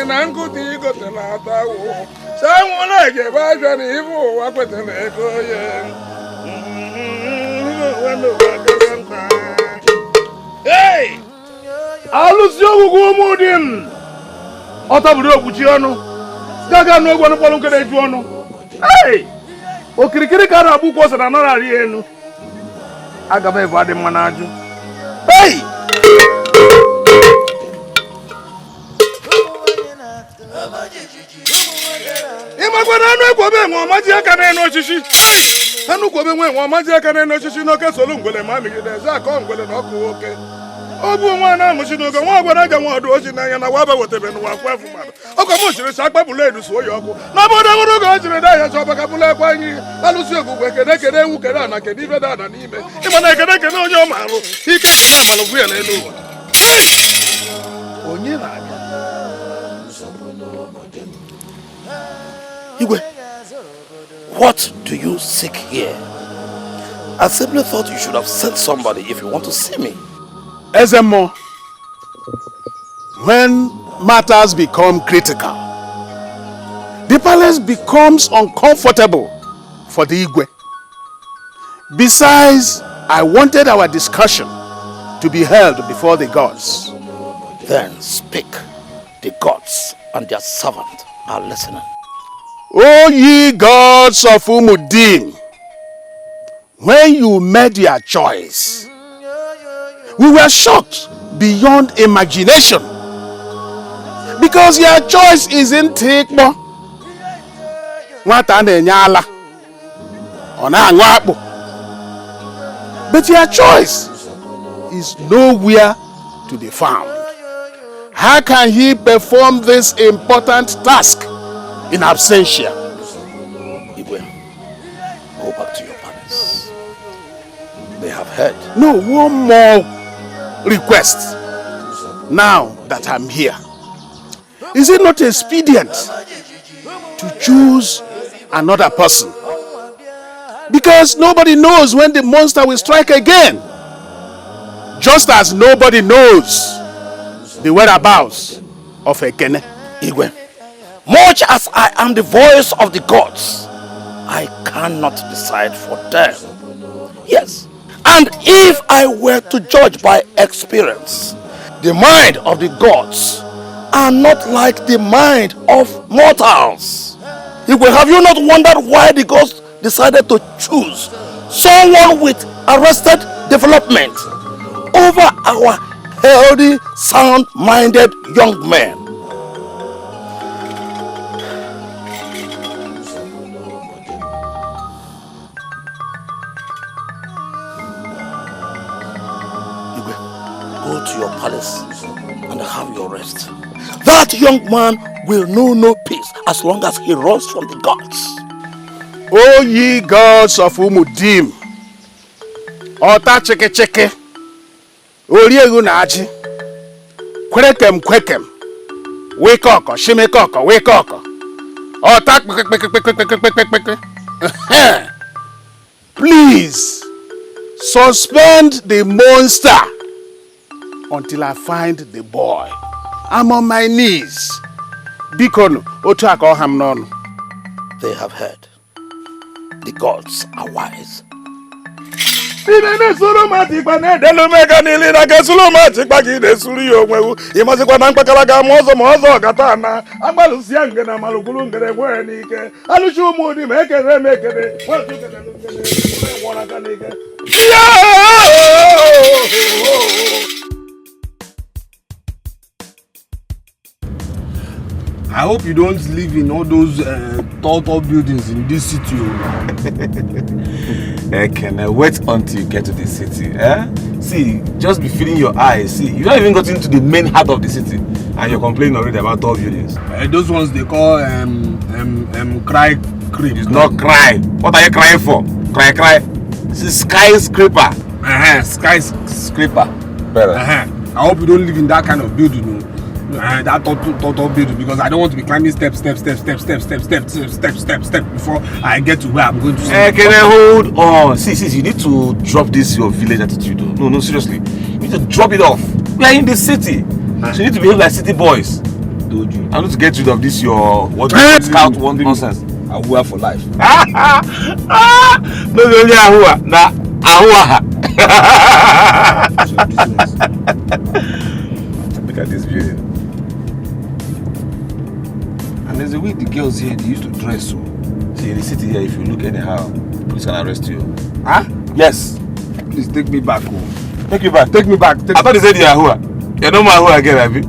na nkụta igote na-ata awụ. Sanwó-Olá ga-ebe ajọ na ife ụwa kwetara ego ya. Hey! Alụsị ogwugwu Umudim! Ọ taburu okwuchi ọnụ. Gaga n'ogwe n'ụkpọrọ nke na-eju ọnụ. Hey! Okirikiri ka a na-agba ụkwụ ose na anọrarị elu. Aga m evu adị mma n'ajụ. Hey! Ịmakwa na anụ ekwobe nwe ọmaji aka na-enu osisi. Anụ kwobe nwe ọmaji aka na-enu osisi n'oke solu ngwele ma amịgide eze akọ ngwele na ọkụ nwoke. Ọ bụ nwa na-amụchi n'oge nwa agwara aga nwa ọdụ oji n'anya na waba wetebe n'ụwa kwa efu mmadụ. Ọkọ m chiri si akpa bụla edu suo ya ọkụ. Na obodo nwere oge o jiri da ya chọba ka bụla ekwe anyị alụsị ogwugwe kede ewu kede ana kede ibe da ana n'ime. Ịma na ekede onye ọ marụ ike na amalụ bụ ya n'elu ụwa. Onye na-abịa? Igwe, what do you seek here? I simply thought you should have sent somebody if you want to see me. Ezemo, when matters become critical, the palace becomes uncomfortable for the Igwe. Besides, I wanted our discussion to be held before the gods. Then speak. The gods and their servant are listening. O ye gods of Umudim, when you made your choice, we were shocked beyond imagination because your choice isn't Ikbo. But your choice is nowhere to be found. How can he perform this important task in absentia? Igwe, go back to your palace. They have heard. No, one more request. Now that I'm here, is it not expedient to choose another person? Because nobody knows when the monster will strike again. Just as nobody knows the whereabouts of Ekene. Igwe, much as I am the voice of the gods, I cannot decide for them. Yes, and if I were to judge by experience, the mind of the gods are not like the mind of mortals. Igwe, have you not wondered why the gods decided to choose someone with arrested development over our healthy, sound-minded young men? Go to your palace and have your rest. That young man will know no peace as long as he runs from the gods. O ye gods of Umudim, Ota cheke cheke, Oriegu na aji, Kwekem kwekem, Wekoko, Shimekoko, Wekoko, Ota please suspend the monster until I find the boy. I'm on my knees. Bikono, Otako Hamnon. They have heard. The gods are wise. I hope you don't live in all those tall buildings in this city. Ekene, wait until you get to the city. See, just be feeling your eyes. See, you haven't even got into the main heart of the city, and you're complaining already about tall buildings. Those ones they call cry creep. It's not cry. What are you crying for? Cry. This is skyscraper. Skyscraper. Better. I hope you don't live in that kind of building. That tall building, because I don't want to be climbing steps before I get to where I'm going to. Can I hold on? See, you need to drop this your village attitude. No, seriously. You need to drop it off. We are in the city. So you need to behave like city boys. told you. I need to get rid of this your what scout one nonsense. Ahua for life. No, only Ahua. Nah, Ahua. Look at this building. And there's a way the girls here, they used to dress so. See, in the city here, if you look anyhow, police can arrest you. Huh? Yes. Please take me back home. Take you back. Take me back. I thought they said you're Ahua. You're no more Ahua again, Abi.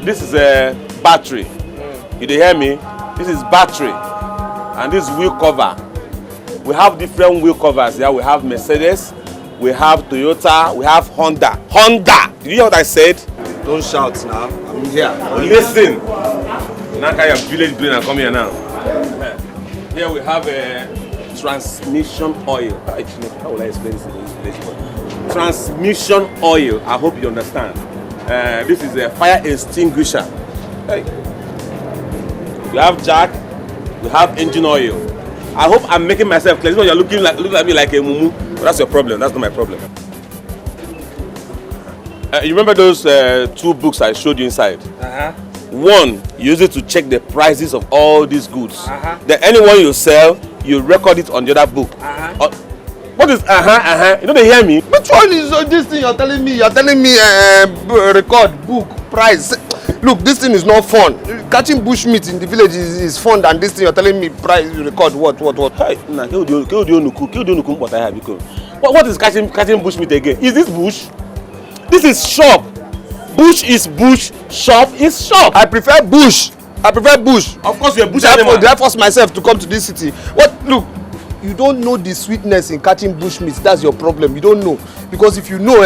This is a battery. You hear me? This is battery. And this wheel cover. We have different wheel covers here. We have Mercedes, we have Toyota, we have Honda. Honda! Did you hear what I said? Don't shout now. I'm here. Listen. Now I have village brain and come here now. Here we have a transmission oil. How will I explain this in English? Transmission oil. I hope you understand. This is a fire extinguisher. Hey. We have jack. We have engine oil. I hope I'm making myself clear. This one you're looking at me like a mumu. But that's your problem. That's not my problem. You remember those 2 books I showed you inside? One, you use it to check the prices of all these goods. Then anyone you sell, you record it on the other book. What is You know they hear me? Which one is this thing you're telling me? You're telling me record, book, price. Look, this thing is not fun. Catching bushmeat in the village is fun than this thing you're telling me price, record, what? Hey, what is catching bushmeat again? Is this bush? This is shop. Bush is bush, shop is shop. I prefer bush. Of course you're a bush animal. Did I force myself to come to this city? What? Look, you don't know the sweetness in catching bushmeat. That's your problem. You don't know. Because if you know,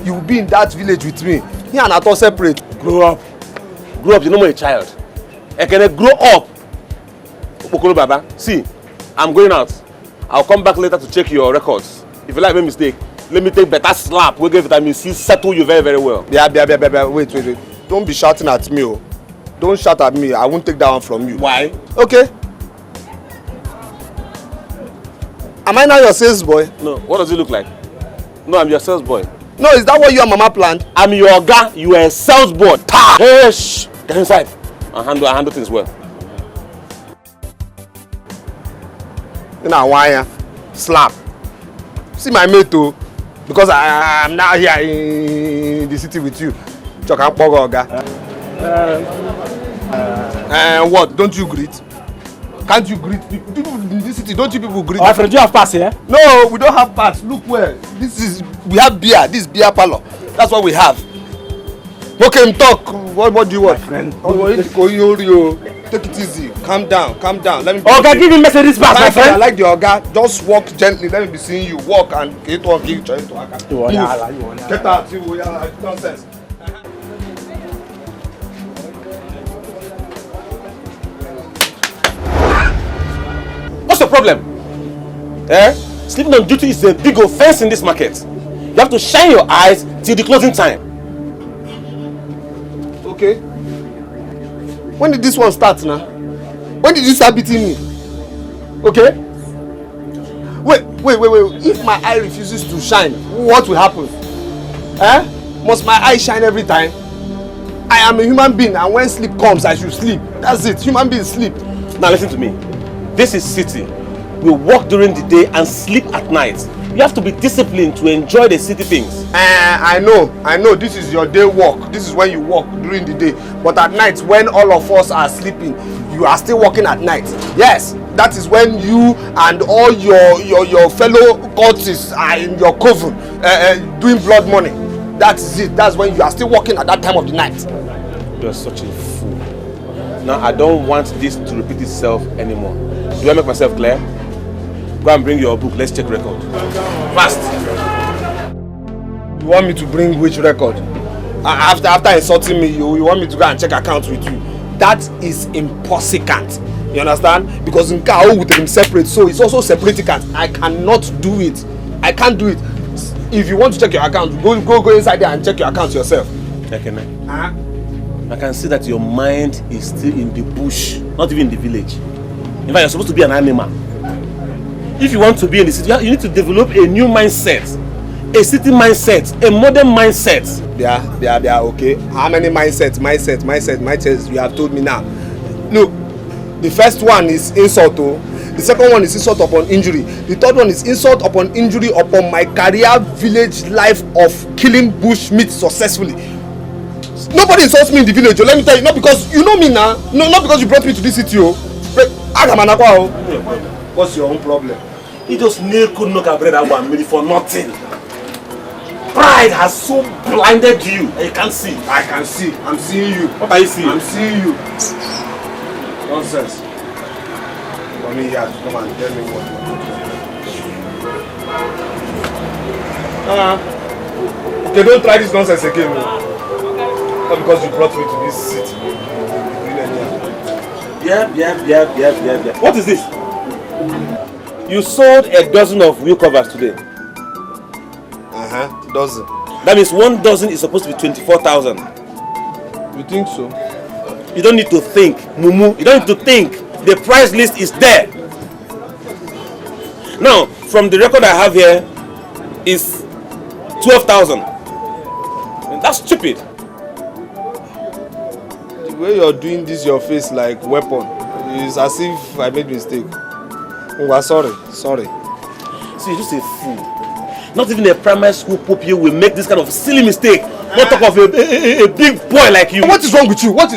you will be in that village with me. Here and at all separate. Grow up. You're no more a child. Ekene, grow up. Okoro Baba, see, I'm going out. I'll come back later to check your records. If you like, make a mistake, let me take better slap. We'll give vitamin C, settle you very, very well. Yeah. Wait. Don't be shouting at me. Oh. Don't shout at me. I won't take that one from you. Why? Okay. Am I now your sales boy? No. What does it look like? No, I'm your sales boy. No, is that what you and Mama planned? I'm your guy. You are a sales boy. Hey, shh. Get inside. I handle things well. Now why slap? See my mate too, because I'm now here in the city with you. What? Don't you greet? Can't you greet people in this city? Don't you people greet? My friend, do you have pass here? No, we don't have pass. Look where. We have beer. This is beer parlor. That's what we have. Okay, talk. What do you want? My friend. Take it easy. Calm down. Let me. Oga, give me Mercedes pass, my friend. I like the Oga. Just walk gently. Let me be seeing you. Walk and get to Get out. Nonsense. What's the problem? Sleeping on duty is a big offense in this market. You have to shine your eyes till the closing time. Okay. When did this one start now? When did you start beating me? Okay? Wait. If my eye refuses to shine, what will happen? Must my eye shine every time? I am a human being, and when sleep comes, I should sleep. That's it. Human beings sleep. Now listen to me. This is city. We work during the day and sleep at night. You have to be disciplined to enjoy the city things. I know. This is your day work. This is when you work during the day. But at night, when all of us are sleeping, you are still working at night. Yes, that is when you and all your fellow cultists are in your coven doing blood money. That is it. That's when you are still working at that time of the night. You are such a fool. Now I don't want this to repeat itself anymore. Do I make myself clear? Go and bring your book. Let's check record. Fast. You want me to bring which record? After insulting me, you want me to go and check accounts with you? That is impossible. You understand? Because in Kao with him separate, so it's also separaticant. I cannot do it. I can't do it. If you want to check your account, go inside there and check your account yourself. Ekene. I can see that your mind is still in the bush, not even in the village. In fact, you're supposed to be an animal. If you want to be in the city, you need to develop a new mindset. A city mindset, a modern mindset. Yeah, okay. How many mindsets you have told me now? Look, the first one is insult, the second one is insult upon injury. The third one is insult upon injury upon my career village life of killing bush meat successfully. Nobody insults me in the village, let me tell you, not because you know me now, no, not because you brought me to this city. What's your own problem? You just couldn't knock a bread out one minute for nothing. Pride has so blinded you that you can't see. I can see. I'm seeing you. What are you seeing? I'm seeing you. Nonsense. For me here to come and tell me what you okay, don't try this nonsense again. Not because you brought me to this city. Yeah. What is this? You sold a dozen of wheel covers today. Dozen. That means 1 dozen is supposed to be 24,000. You think so? You don't need to think, Mumu. You don't need to think. The price list is there. Now, from the record I have here, is 12,000. That's stupid. The way you're doing this, your face like weapon, is as if I made mistake. Oh, sorry. See, you're just a fool. Not even a primary school puppy will make this kind of silly mistake. Not talk of a big boy like you. What is wrong with you? You want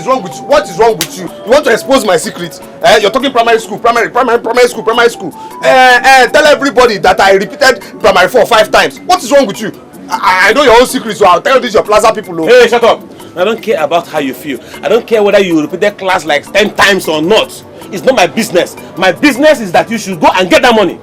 to expose my secret? You're talking primary school. Tell everybody that I repeated primary 4 or 5 times. What is wrong with you? I know your own secrets, so I'll tell this your plaza people. Know. Hey, shut up. I don't care about how you feel. I don't care whether you repeated class like 10 times or not. It's not my business. My business is that you should go and get that money.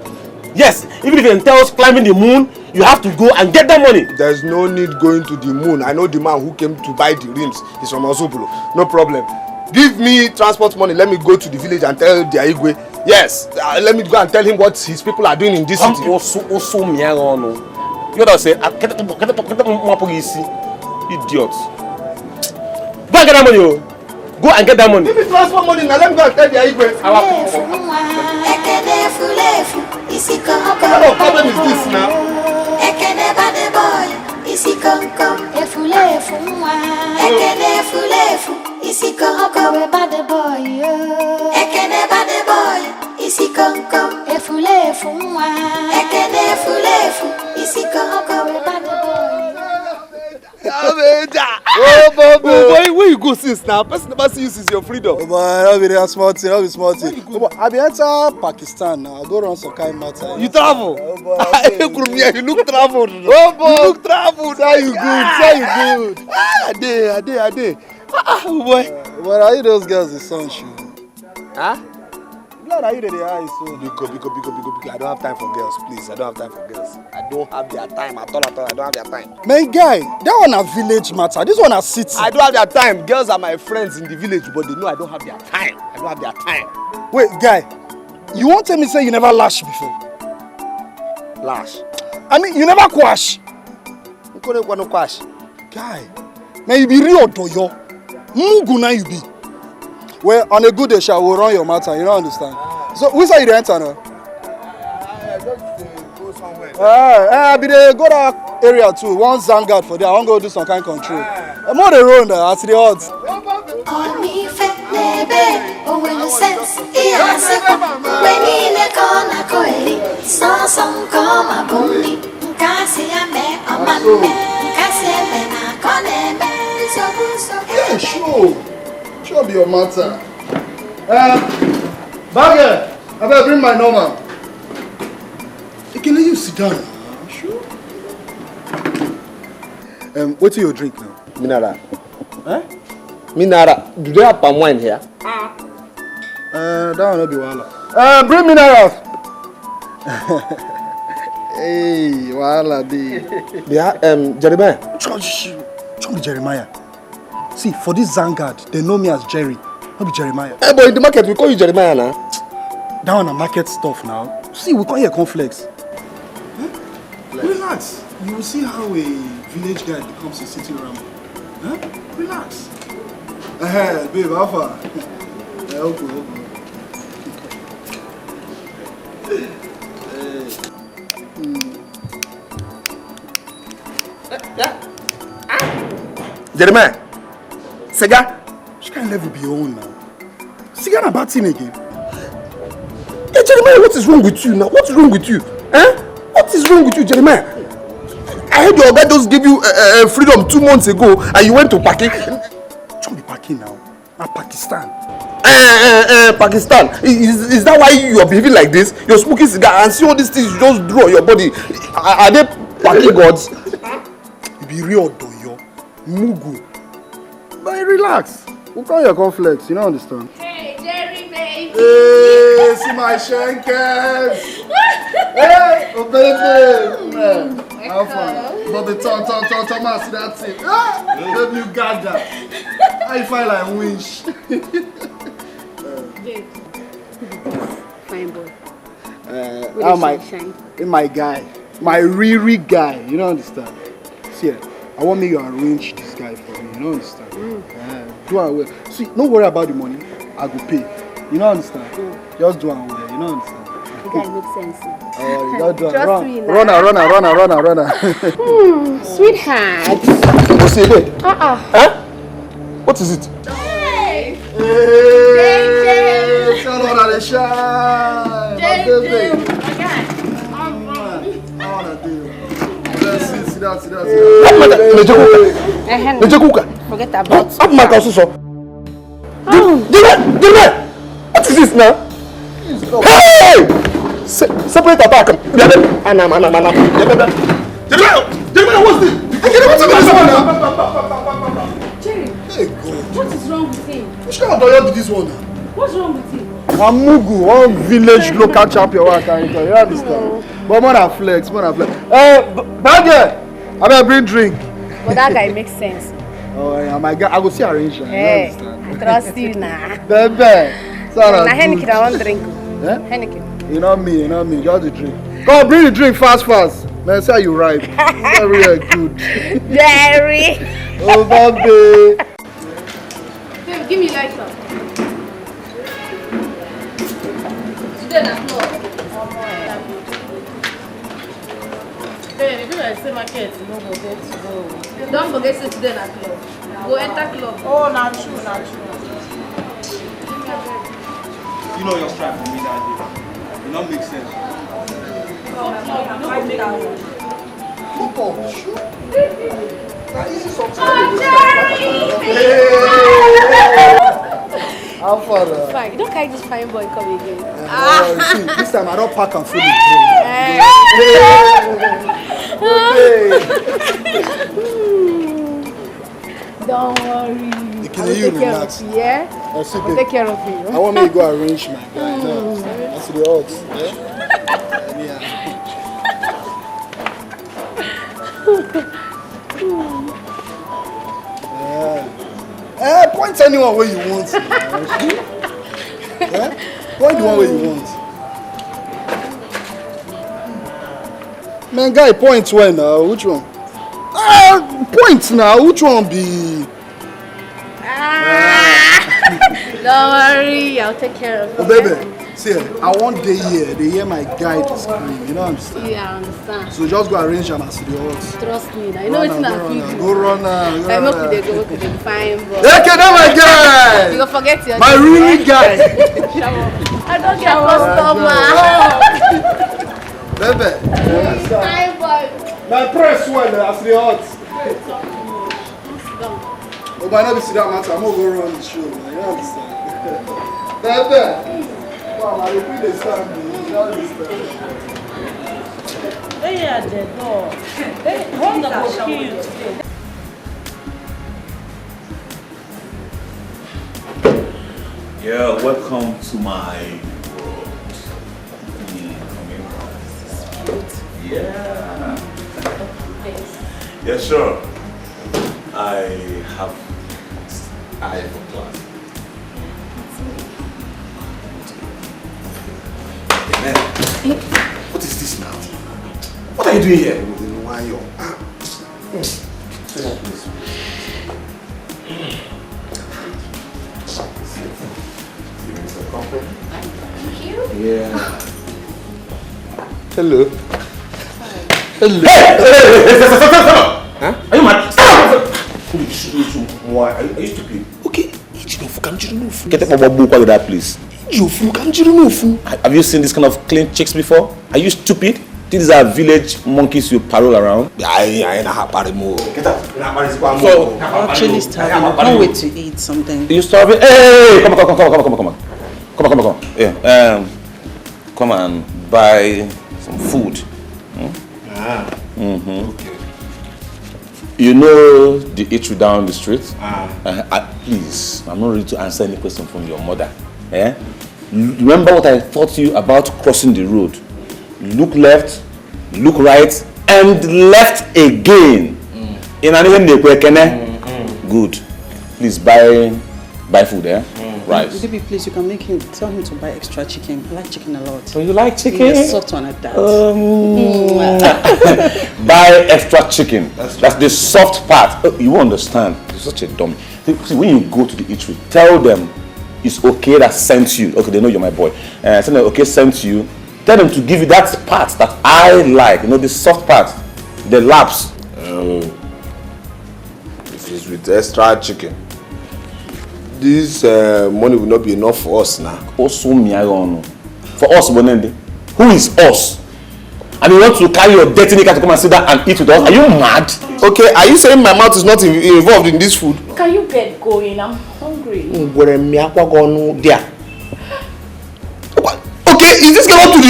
Yes, even if it entails climbing the moon, you have to go and get that money. There's no need going to the moon. I know the man who came to buy the rims. He's from Ozubulo. No problem. Give me transport money. Let me go to the village and tell the Igwe. Yes, let me go and tell him what his people are doing in this city. You don't say, idiot. Go and get that money. Go and get that money. Give me transport money now. Let me go and tell the Igwe. What kind of problem is this now? Ekene bade boy, isi kom efulefu nwa. Ekene efulefu, isi kom bade boy. Ekene bade boy, isi kom efulefu nwa. Ekene efulefu, isi kom bade boy. Oh, boy, where you go since now? Person never see you since your freedom. Oh, boy, I'll be there small thing. Oh, boy, I be enter Pakistan now. I go run some kind of matter. You travel? Oh, boy, you look traveled. Oh, boy. You look traveled. Say you good. I did. Oh, boy. But are you those girls the sun shoe? Huh? Blood, are you the eyes? So? Biko. I don't have time for girls, please. I don't have time for girls. I don't have their time at all. I don't have their time. Man, guy, that one a village matter. This one a city. I don't have their time. Girls are my friends in the village, but they know I don't have their time. Wait, guy, you won't tell me say you never lash before? Lash? I mean, you never quash? You couldn't want to quash. Guy, man, you be real doyo. Muguna you be. Well, on a good day, shall we run your matter, you don't understand? So, which side you enter now? I just go somewhere. I be there, go that area too. One Zangard for there. I want to go do some kind of control. I'm on the road now, as the odds. Yeah, sure be your matter. Bagger, I better bring my number. Ekene, you sit down. Sure. What do you drink now? Mineral. Huh? Mineral. Do they have palm wine here? That will not be wahala. Bring minerals. Hey, wahala dey. Yeah, Jeremiah. Show me Jeremiah. See, for this Zangard, they know me as Jerry, not be Jeremiah. Hey, but in the market, we call you Jeremiah now. That one a market stuff now. See, we call here conflicts. Huh? Relax. You will see how a village guy becomes a city ramble. Huh? Relax. Babe, how far? Okay. Jeremiah, Sega, She can't never be on now. Cigar and bad thing again. Hey, Jeremiah, what is wrong with you now? What is wrong with you? What is wrong with you, Jeremiah? I heard your guy just gave you freedom 2 months ago and you went to Paki. Don't be Paki now. Now Pakistan. Pakistan. Is that why you are behaving like this? You're smoking cigar and see all these things you just draw on your body. Are they Paki gods? You be real doyo. Mugu. But relax. Look on your conflicts, you don't understand. Hey, Jerry, baby. Hey, see my shankers. Hey, oh baby. Man, how fun. But the Thomas, that's it. Baby, you got that. I feel like winch. Fine boy. My guy. My real guy, you don't understand. See, I want me to arrange this guy for me, you don't understand. Do it well. See, don't worry about the money. I go pay. You don't understand? Just do it well, you don't understand? The guy makes sense. Just do it. Trust me now. Runner. Sweetheart. What's it? Uh-uh. What is it? Hey. Hey, tell her how to shine. My baby. I wanna do. Let's sit down. Forget about it. What is this now? Hey! Separate attack. Anna. What's this? Jerry, Hey, God. what is wrong with him? Which kind of doyo be this one now? What's wrong with him? Amugu, one village local champion. You understand? But more than flex. Hey, bad girl. I better bring drink. But that guy makes sense. Oh yeah, my guy. I go see arrange. Hey, I trust you now. Baby. Now Henneken, I want drink. Eh? Henneken. You know me. Just the drink. Come bring the drink fast. Man, say you right. Very good. Jerry. Oh, baby. Babe, give me lights up. Today na club. Babe, you know I say market, you no go get to go. Don't forget say today na club. Go enter club. Oh, not true. You know your strap for me that day. It don't make sense. How far? Fine, you don't carry this fine boy come again. See, this time I don't pack and fully. Don't worry. Can I will you take care relax? of you, yeah? I'll take care of you. I want me to go arrange my guy. That's the odds. Point anyone where you want. Point the one where you want. Man, guy, point where now? Which one? Point now. Which one be? Don't worry, I'll take care of you. Oh, baby. See, I want they hear my guy to scream. You know what I'm saying? Yeah, I understand. So just go arrange them as the odds. Trust me, now. You know it's not people. Go run now. I hope they go fine, bro. Ekene, my guy! You go forget your my name, really right? guy! I don't get customer. Baby. Fine boy. My press one as the odds. Oh, but I never see that matter. I'm going to go run the show. You understand? Baby. Wow, I repeat the stand. You understand? Hey, at the door. Hey, hold the key. Yeah, welcome to my world. Yeah. Yeah, sure. I have a plan. What is this now? What are you doing here? Thank you. Yeah. Hello. Hello. Huh? Are you mad? Stop! Why? Are you stupid? Okay. Get up about book with that, please. Have you seen this kind of clean chicks before? Are you stupid? These are village monkeys you parole around. I Get up. So, actually starving. I can't wait to eat something. You starving? Hey, come on. Yeah. Come and buy some food. Okay. You know the eatery down the street? Please, I'm not ready to answer any question from your mother. Remember what I taught you about crossing the road. Look left, look right, and left again. In an Ekene. Good. Please buy food, rice. Baby, please, you can tell him to buy extra chicken. I like chicken a lot. So you like chicken? Yes, soft one at that. Buy extra chicken. That's the soft part. You won't understand. You're such a dummy. See, when you go to the eatery, tell them it's okay that sent you. Okay, they know you're my boy. Tell them okay sent you. Tell them to give you that part that I like. You know, the soft part, the laps. If it's with extra chicken, this money will not be enough for us now. Also, for us, who is us? And you want to carry your dirty nigga to come and sit down and eat with us? Are you mad? Okay, are you saying my mouth is not involved in this food? Can you get going? I'm hungry. Okay, is this girl up to the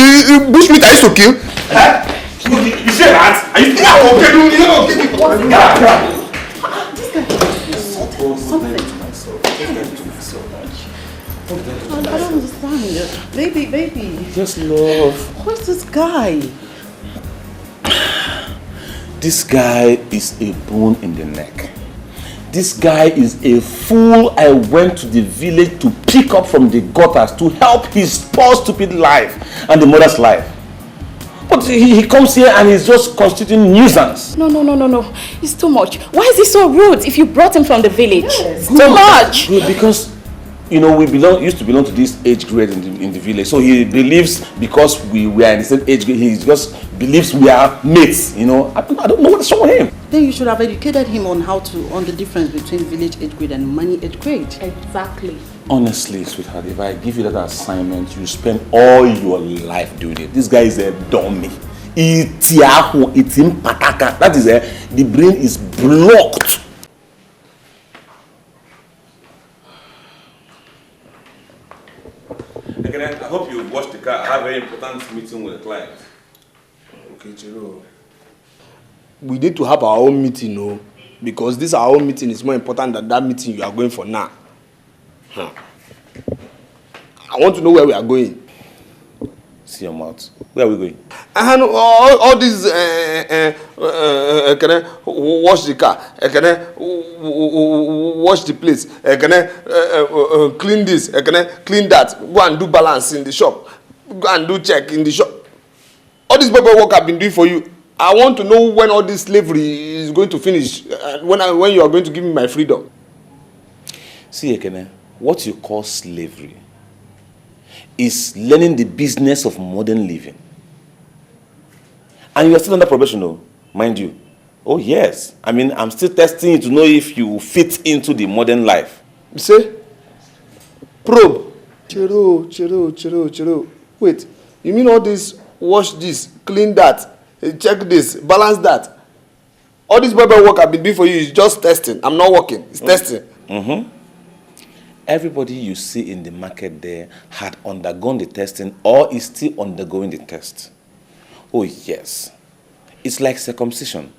bushmeat I used to kill? You say that? Are you I don't understand. Baby. Just love. Who's this guy? This guy is a bone in the neck. This guy is a fool I went to the village to pick up from the gutters to help his poor stupid life and the mother's life. But he comes here and he's just constituting nuisance. No. It's too much. Why is he so rude if you brought him from the village? Yes. Too much. Good, because we used to belong to this age grade in the village. So he believes because we are in the same age grade, he just believes we are mates. I don't know what's wrong with him. Then you should have educated him on the difference between village age grade and money age grade. Exactly. Honestly, sweetheart, if I give you that assignment, you spend all your life doing it. This guy is a dummy. That is the brain is blocked. Ekene, I hope you watched the car. I have a very important meeting with a client. Okay, Chiro. We need to have our own meeting, because this our own meeting is more important than that meeting you are going for now. I want to know where we are going. See your mouth. Where are we going? All these wash the car, wash the place, clean this, clean that, go and do balance in the shop, go and do check in the shop. All this paperwork I've been doing for you. I want to know when all this slavery is going to finish, when you are going to give me my freedom. See, Ekene, what you call slavery is learning the business of modern living. And you are still under probation, though, mind you. Oh, yes. I mean, I'm still testing you to know if you fit into the modern life. You say? Probe. Chiro. Wait, you mean all this, wash this, clean that, check this, balance that? All this Bible work I've been doing for you is just testing. I'm not working. It's testing. Everybody you see in the market there had undergone the testing or is still undergoing the test. Oh, yes. It's like circumcision.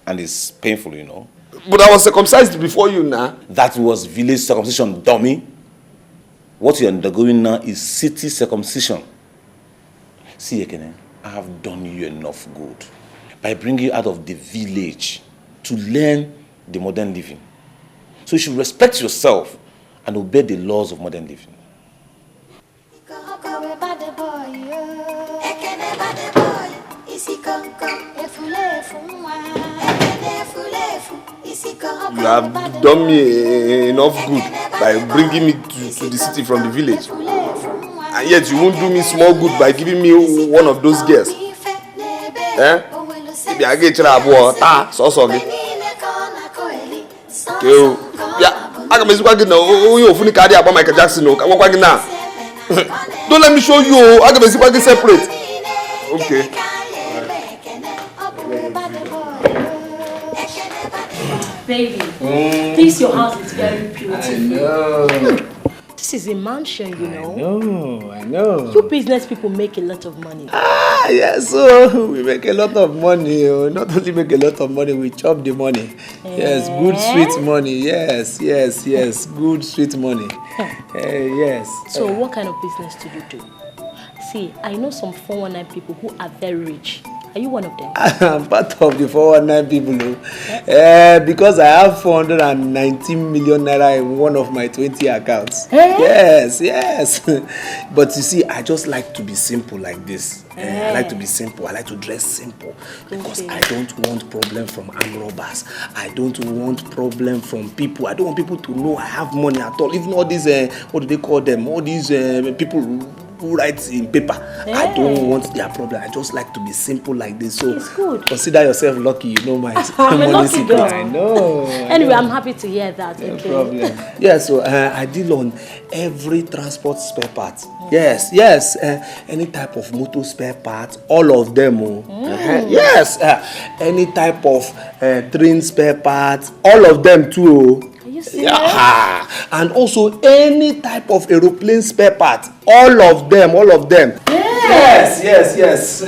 And it's painful, But I was circumcised before you now. That was village circumcision, dummy. What you're undergoing now is city circumcision. See, Ekene, I have done you enough good by bringing you out of the village to learn the modern living. So you should respect yourself and obey the laws of modern living. You have done me enough good by bringing me to the city from the village. And yet you won't do me small good by giving me one of those girls. Eh? Maybe I get you a boy. So sorry. Okay. Yeah. I can make you know. You funny carry about Michael Jackson. No. What now? Don't let me show you. I can make you separate. Okay. Baby, this your house is very beautiful. I know. This is a mansion, you know. I know. You business people make a lot of money. Yes, so we make a lot of money. Not only make a lot of money, we chop the money. Yes, good sweet money. Yes. Good sweet money. Yes. So what kind of business do you do? See, I know some 419 people who are very rich. Are you one of them? I'm part of the 419 people. Because I have 419 million naira in one of my 20 accounts. Yes. But you see, I just like to be simple like this. I like to be simple. I like to dress simple. Because I don't want problem from armed robbers. I don't want problem from people. I don't want people to know I have money at all. Even all these, what do they call them? All these people who write in paper. I don't want their problem. I just like to be simple like this. So it's good. Consider yourself lucky. You know my I'm a money lucky secret. girl. I know. Anyway, I'm happy to hear that. No problem. Yeah, so I deal on every transport spare part. Yes. Any type of motor spare part, all of them. Yes. Any type of train spare parts, all of them too. Yeah. And also any type of aeroplane spare part, all of them. Yes. Yes,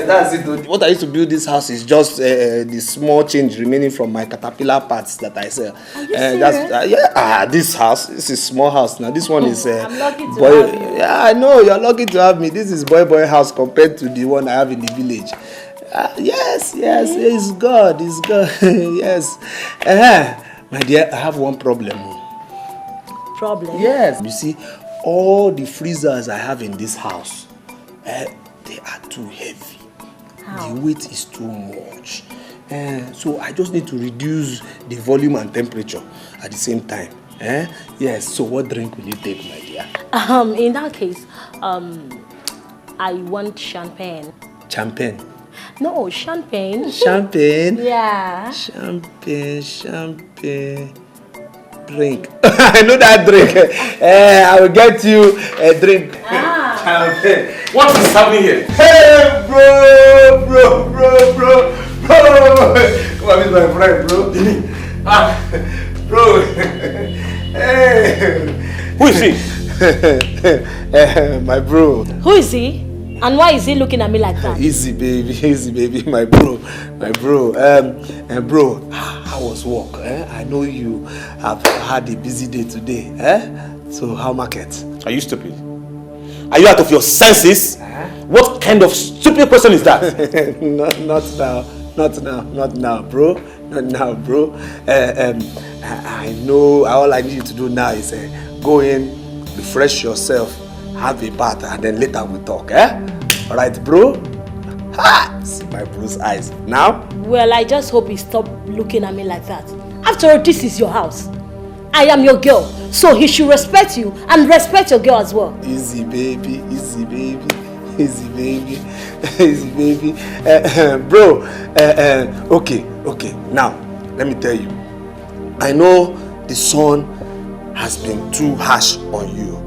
that's it. What I used to build this house is just the small change remaining from my caterpillar parts that I sell. This house, this is small house now. This one is I'm lucky to boy. have you. Yeah, I know you're lucky to have me. This is boy house compared to the one I have in the village. Yes, it's God. Yes. My dear, I have one problem. Problem? Yes. You see, all the freezers I have in this house, they are too heavy. How? The weight is too much. So I just need to reduce the volume and temperature at the same time. Yes, so what drink will you take, my dear? In that case, I want champagne. Champagne? No, champagne. Champagne? Yeah. Champagne. Drink. I know that drink. I will get you a drink. Champagne. What is happening here? Hey, bro. Come on, meet my friend, bro. Bro. Hey. Who is he? My bro. Who is he? And why is he looking at me like that? Easy, baby, my bro. Bro, how was work? I know you have had a busy day today. So how market? Are you stupid? Are you out of your senses? What kind of stupid question is that? Not now, bro. I know all I need you to do now is go in, refresh yourself, have a bath, and then later we talk, Alright, bro? See my bro's eyes. Now? Well, I just hope he stop looking at me like that. After all, this is your house. I am your girl, so he should respect you and respect your girl as well. Easy, baby. Bro, okay. Now, let me tell you. I know the sun has been too harsh on you.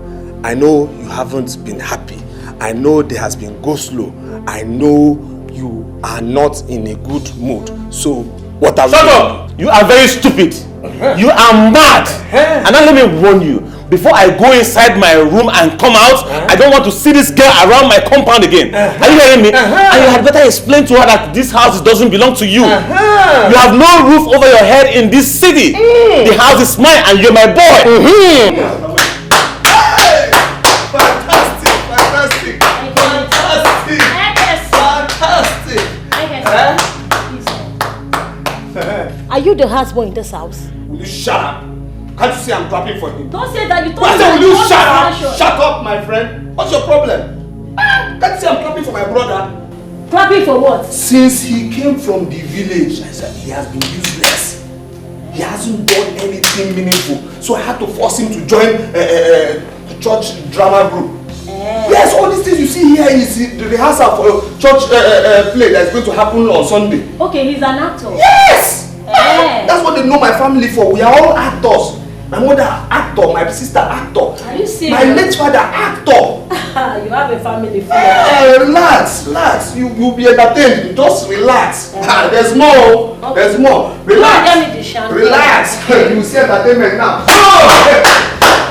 I know you haven't been happy. I know there has been go slow. I know you are not in a good mood. So, what are we doing? Shut up! You are very stupid. You are mad. And now let me warn you. Before I go inside my room and come out, I don't want to see this girl around my compound again. Are you hearing me? And you had better explain to her that this house doesn't belong to you. You have no roof over your head in this city. The house is mine and you're my boy. Are you the husband in this house? Will you shut up? Can't you see I'm clapping for him? Don't say that. You told I me. said, will you shut up? Shut up, my friend. What's your problem? Can't you see I'm clapping for my brother? Clapping for what? Since he came from the village, I said he has been useless. He hasn't done anything meaningful. So I had to force him to join the church drama group. Yes, all these things you see here is the rehearsal for a church play that's going to happen on Sunday. Okay, he's an actor. Yes! That's what they know my family for. We are all actors. My mother, actor. My sister, actor. Are you serious? My late father, actor. You have a family full relax. You'll be entertained. Just relax. There's more. Okay. There's more. Relax. Relax. You see entertainment now. Oh!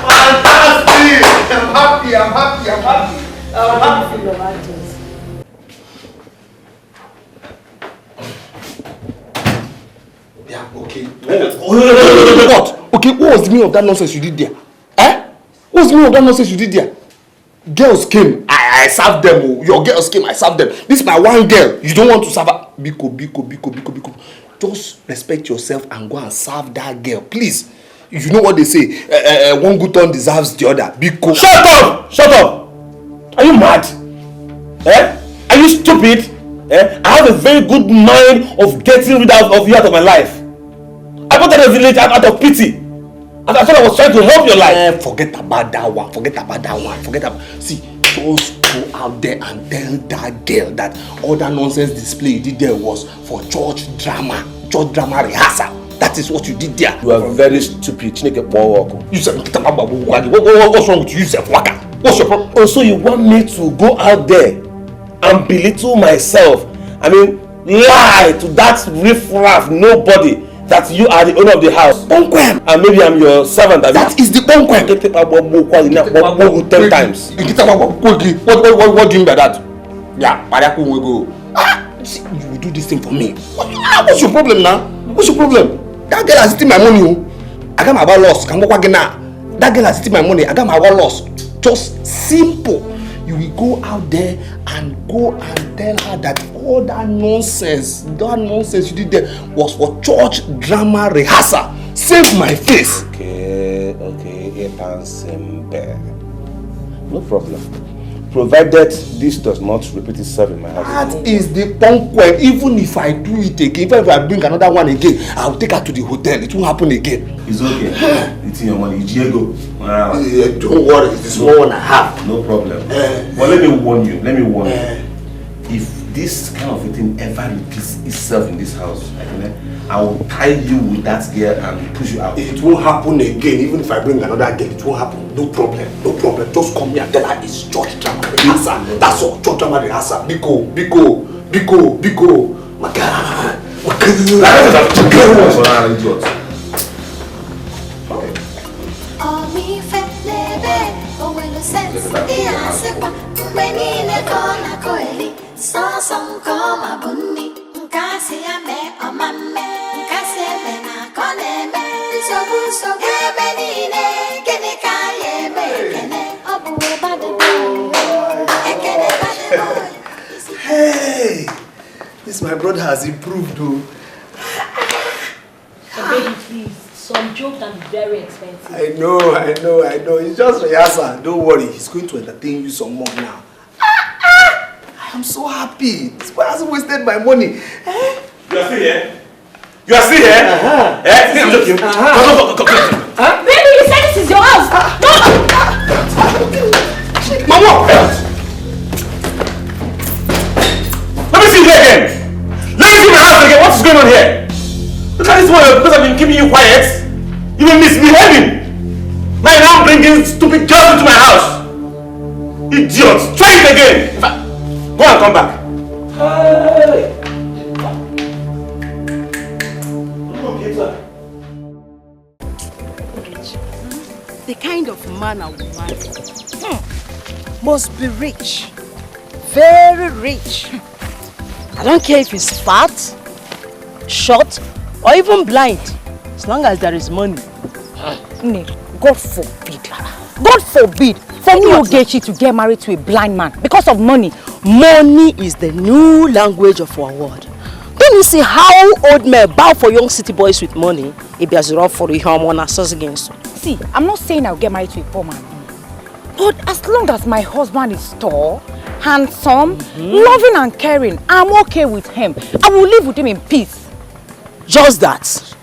Fantastic. I'm happy. Yeah, okay. What? Okay, what was the meaning of that nonsense you did there? What was the meaning of that nonsense you did there? Girls came, I served them. Your girls came, I served them. This is my one girl. You don't want to serve her. Biko. Just respect yourself and go and serve that girl, please. You know what they say? One good turn deserves the other. Biko. Shut up! Are you mad? Are you stupid? I have a very good mind of getting rid of you out of my life. I got out of the village out of pity. And I thought I was trying to help your life. Forget about that one. See, just go out there and tell that girl that all that nonsense display you did there was for church drama rehearsal. That is what you did there. You are very stupid. You said, what's wrong with you? You said, what's your problem? Oh, so you want me to go out there and belittle myself? I mean, lie to that riffraff nobody that you are the owner of the house. Bonkwem. And maybe I'm your servant. That is the bonkwem. 10 times. What do you mean by that? Yeah, will go. You will do this thing for me. What's your problem now? What's your problem? That girl has eaten my money. I got my wallet lost. That girl has eaten my money. I got my wallet lost. Just simple. You will go out there and tell her that all that nonsense you did there was for church drama rehearsal. Save my face. Okay, no problem. Provided this does not repeat itself in my house. That is the bonkwem. Even if I do it again, even if I bring another one again, I'll take her to the hotel. It won't happen again. It's okay. It's in your money. Diego. Don't worry. It's the small one I have. No problem. But let me warn you. If this kind of a thing ever repeats itself in this house, I will tie you with that girl and push you out. It won't happen again. Even if I bring another girl, it won't happen. No problem. Just come here and tell her it's church drama rehearsal. That's all. Church drama rehearsal. Biko. My God. Hey, this my brother has improved though. Baby, please, some jokes are very expensive. I know. It's just rehearsal. Don't worry, he's going to entertain you some more now. I am so happy. This boy hasn't wasted my money. You are still here? I'm joking. Baby, you said this is your house. Mama! Let me see you again. Let me see my house again. What is going on here? Look at this one because I've been keeping you quiet. You've been misbehaving. Now you're now bringing stupid girls into my house. Idiots. Try it again. Go and come back. Hey. The kind of man I will marry must be rich. Very rich. I don't care if he's fat, short, or even blind. As long as there is money. God forbid. God forbid for me, Ogechi, to get married to a blind man because of money. Money is the new language of our world. Don't you see how old men bow for young city boys with money? See, I'm not saying I'll get married to a poor man. But as long as my husband is tall, handsome, loving and caring, I'm okay with him. I will live with him in peace. Just that.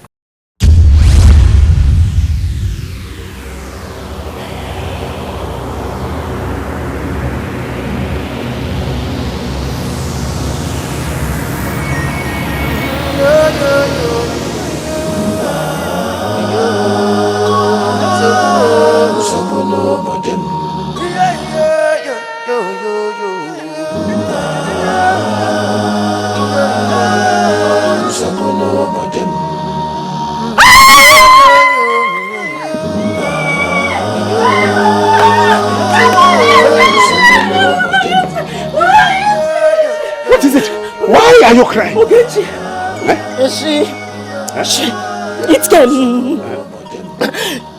What is it? Why are you crying?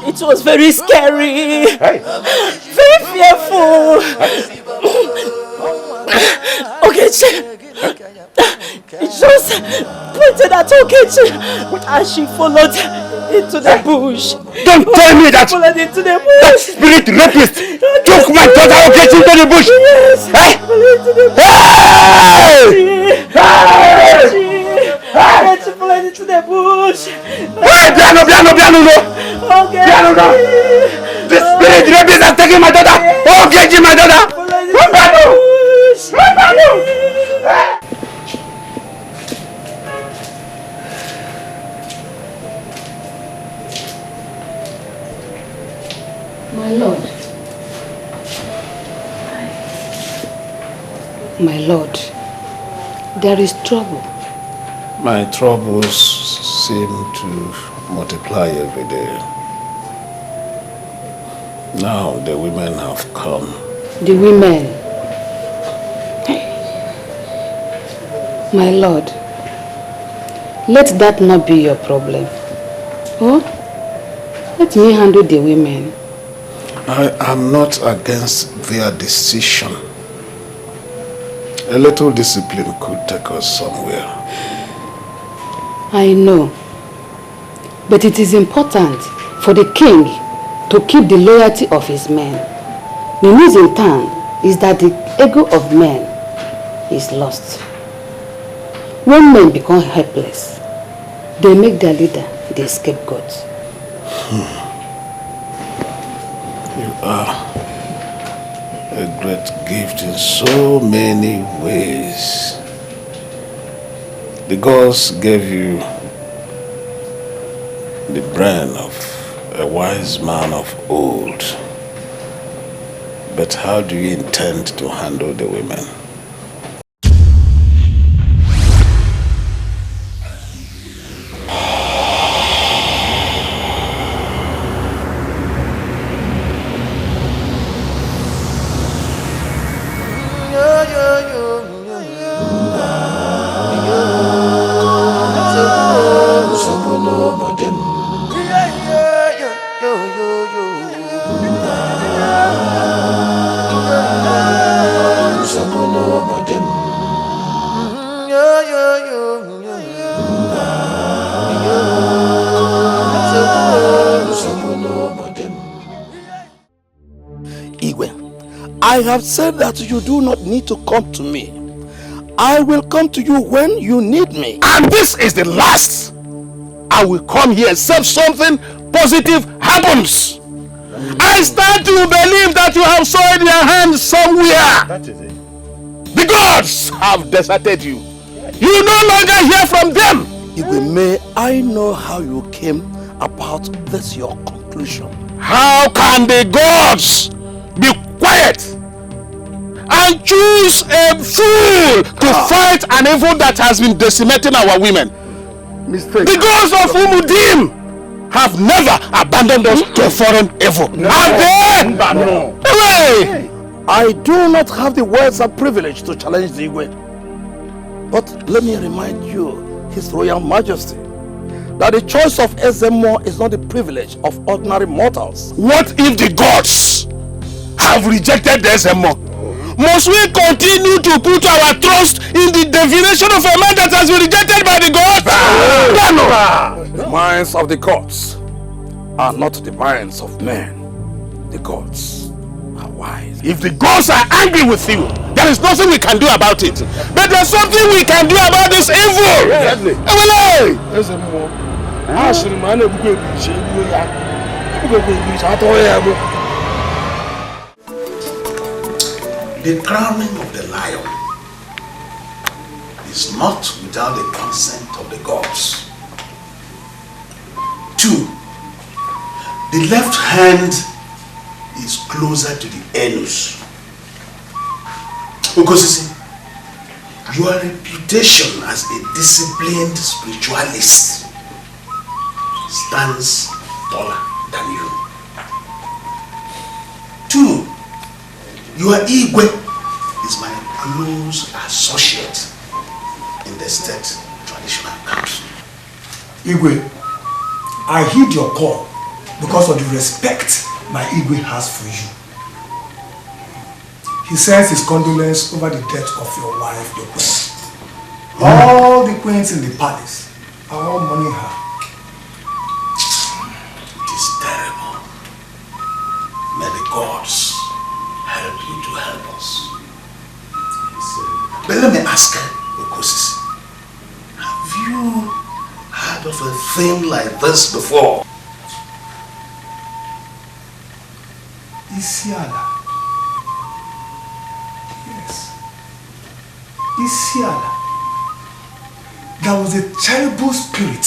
It was very scary. Very fearful. It just pointed at Okechi and she followed into the bush. Don't tell me that! Followed into the bush. That spirit rapist took my daughter Okechi into the bush! Yes! Followed into the bush! Okechi followed into the bush! Hey! Piano! No! The spirit rapist has taken my daughter! Okechi, my daughter! My Lord, there is trouble. My troubles seem to multiply every day. Now the women have come. The women? My Lord, let that not be your problem. Oh, let me handle the women. I am not against their decision. A little discipline could take us somewhere. I know. But it is important for the king to keep the loyalty of his men. The news in town is that the ego of men is lost. When men become helpless, they make their leader the scapegoat. You are a great gift in so many ways. The gods gave you the brain of a wise man of old. But how do you intend to handle the women? I have said that you do not need to come to me. I will come to you when you need me. And this is the last I will come here except something positive happens. I start to believe that you have soiled your hands somewhere. That is it. The gods have deserted you. You no longer hear from them. May I know how you came about this your conclusion? How can the gods be quiet and choose a fool to fight an evil that has been decimating our women? Mistake. The gods of Umudim have never abandoned us to a foreign evil. Have they? No. Away! I do not have the words and privilege to challenge the Igwe. But let me remind you, His Royal Majesty, that the choice of Ezemo is not the privilege of ordinary mortals. What if the gods have rejected the Ezemo? Must we continue to put our trust in the divination of a man that has been rejected by the gods? The minds of the gods are not the minds of men. The gods are wise. If the gods are angry with you, there is nothing we can do about it. But there's something we can do about this evil. Exactly. The crowning of the lion is not without the consent of the gods. 2, the left hand is closer to the anus. Because your reputation as a disciplined spiritualist stands taller than you. 2, Your Igwe is my close associate in the state traditional council. Igwe, I heed your call because of the respect my Igwe has for you. He sends his condolence over the death of your wife, the queen. All the queens in the palace are all mourning her. It is terrible. May the gods help you to help us. But let me ask Okosis, have you heard of a thing like this before? Isiala. Yes. Isiala. There was a terrible spirit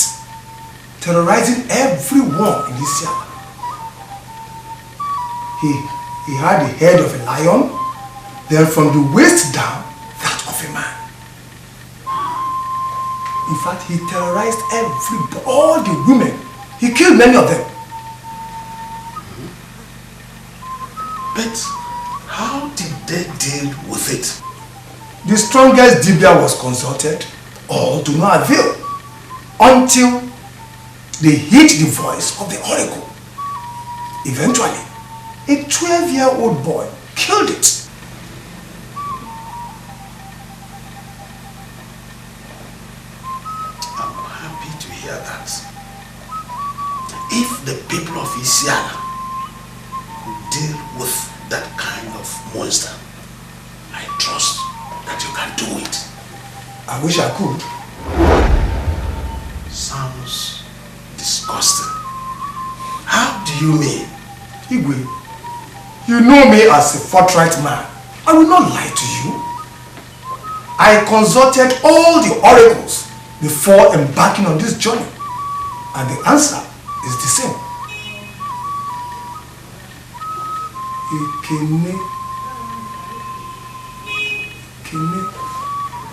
terrorizing everyone in Isiala. He had the head of a lion, then from the waist down, that of a man. In fact, he terrorized all the women. He killed many of them. But how did they deal with it? The strongest Dibia was consulted, all to no avail, until they hit the voice of the oracle. Eventually, a 12-year-old boy killed it. I'm happy to hear that. If the people of Isiala could deal with that kind of monster, I trust that you can do it. I wish I could. Sounds disgusting. How do you mean? Igwe, you know me as a forthright man. I will not lie to you. I consulted all the oracles before embarking on this journey, and the answer is the same. Ekene.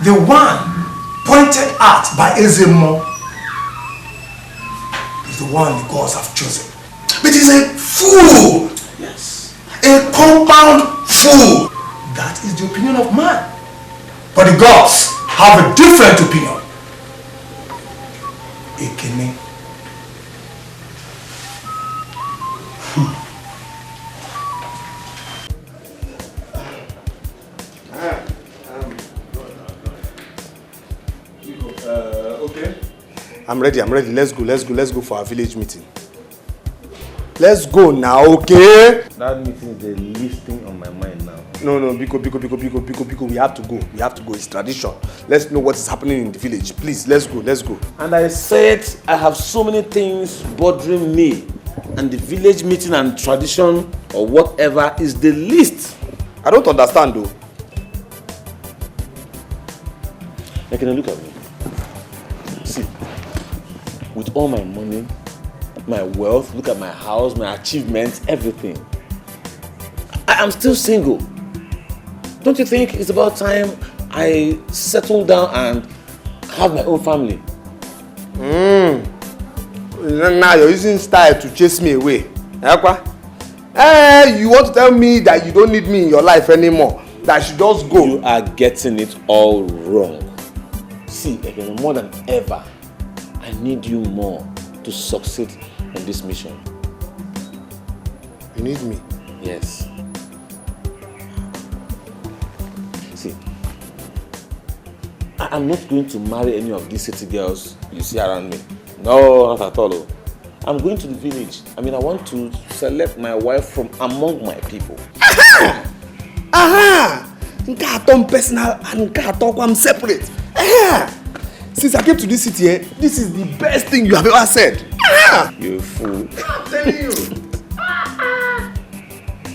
The one pointed at by Ezemo is the one the gods have chosen. But he's a fool! Yes. A compound fool! That is the opinion of man. But the gods have a different opinion. Ekene. Okay. I'm ready. Let's go for our village meeting. Let's go now, okay? That meeting is the least thing on my mind now. No, Biko, we have to go. It's tradition. Let's know what is happening in the village. Please, let's go. And I said I have so many things bothering me. And the village meeting and tradition or whatever is the least. I don't understand though. Ekene, look at me. See, with all my money, my wealth, look at my house, my achievements, everything. I am still single. Don't you think it's about time I settle down and have my own family? Now you're using style to chase me away. You want to tell me that you don't need me in your life anymore? That I should just go? You are getting it all wrong. See, again, more than ever, I need you more to succeed in this mission. You need me? Yes. See, I'm not going to marry any of these city girls you see around me. No, not at all. I'm going to the village. I want to select my wife from among my people. Aha! Personal and I'm separate. Since I came to this city, this is the best thing you have ever said. You fool. I'm telling you.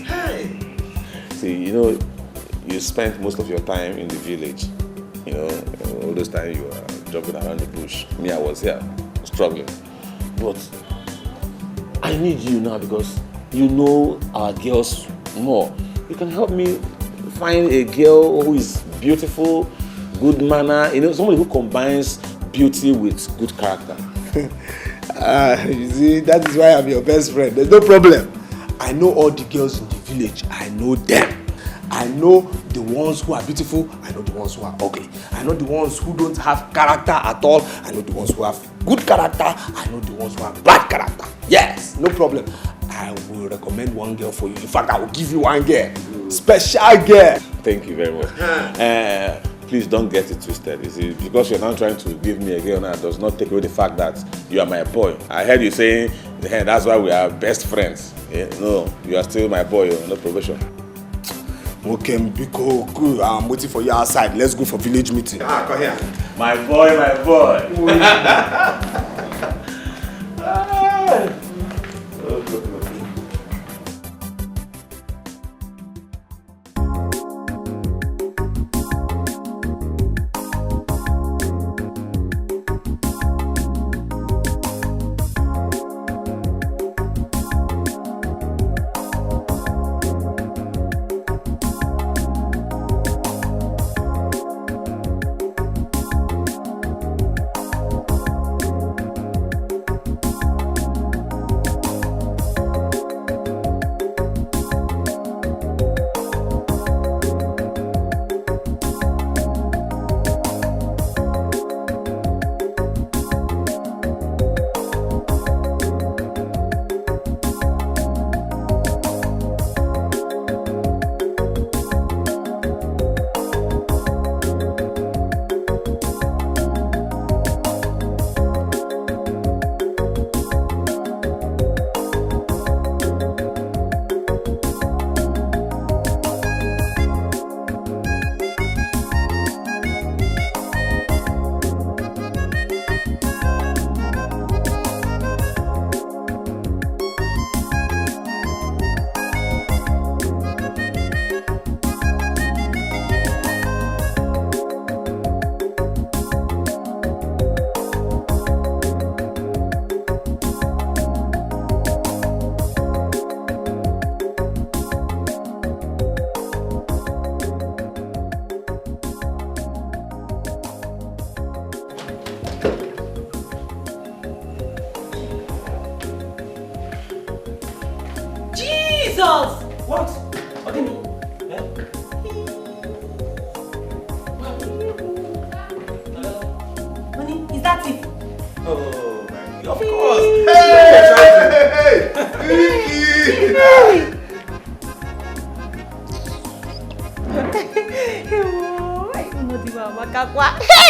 Hey. See, you spent most of your time in the village. All those times you were jumping around the bush. Me, I was here, struggling. But I need you now because you know our girls more. You can help me find a girl who is beautiful, good manner, somebody who combines beauty with good character. You see, that is why I'm your best friend. There's no problem. I know all the girls in the village. I know them. I know the ones who are beautiful, I know the ones who are ugly. I know the ones who don't have character at all, I know the ones who have good character, I know the ones who have bad character. Yes, no problem. I will recommend one girl for you. In fact, I will give you one girl. Special girl. Thank you very much. Please don't get it twisted. You see, because you're not trying to give me a girl now does not take away the fact that you are my boy. I heard you saying, hey, that's why we are best friends. Yeah, no, you are still my boy, you're no probation. Okay, Mbiko, good. I'm waiting for you outside. Let's go for village meeting. Come here. My boy, my boy.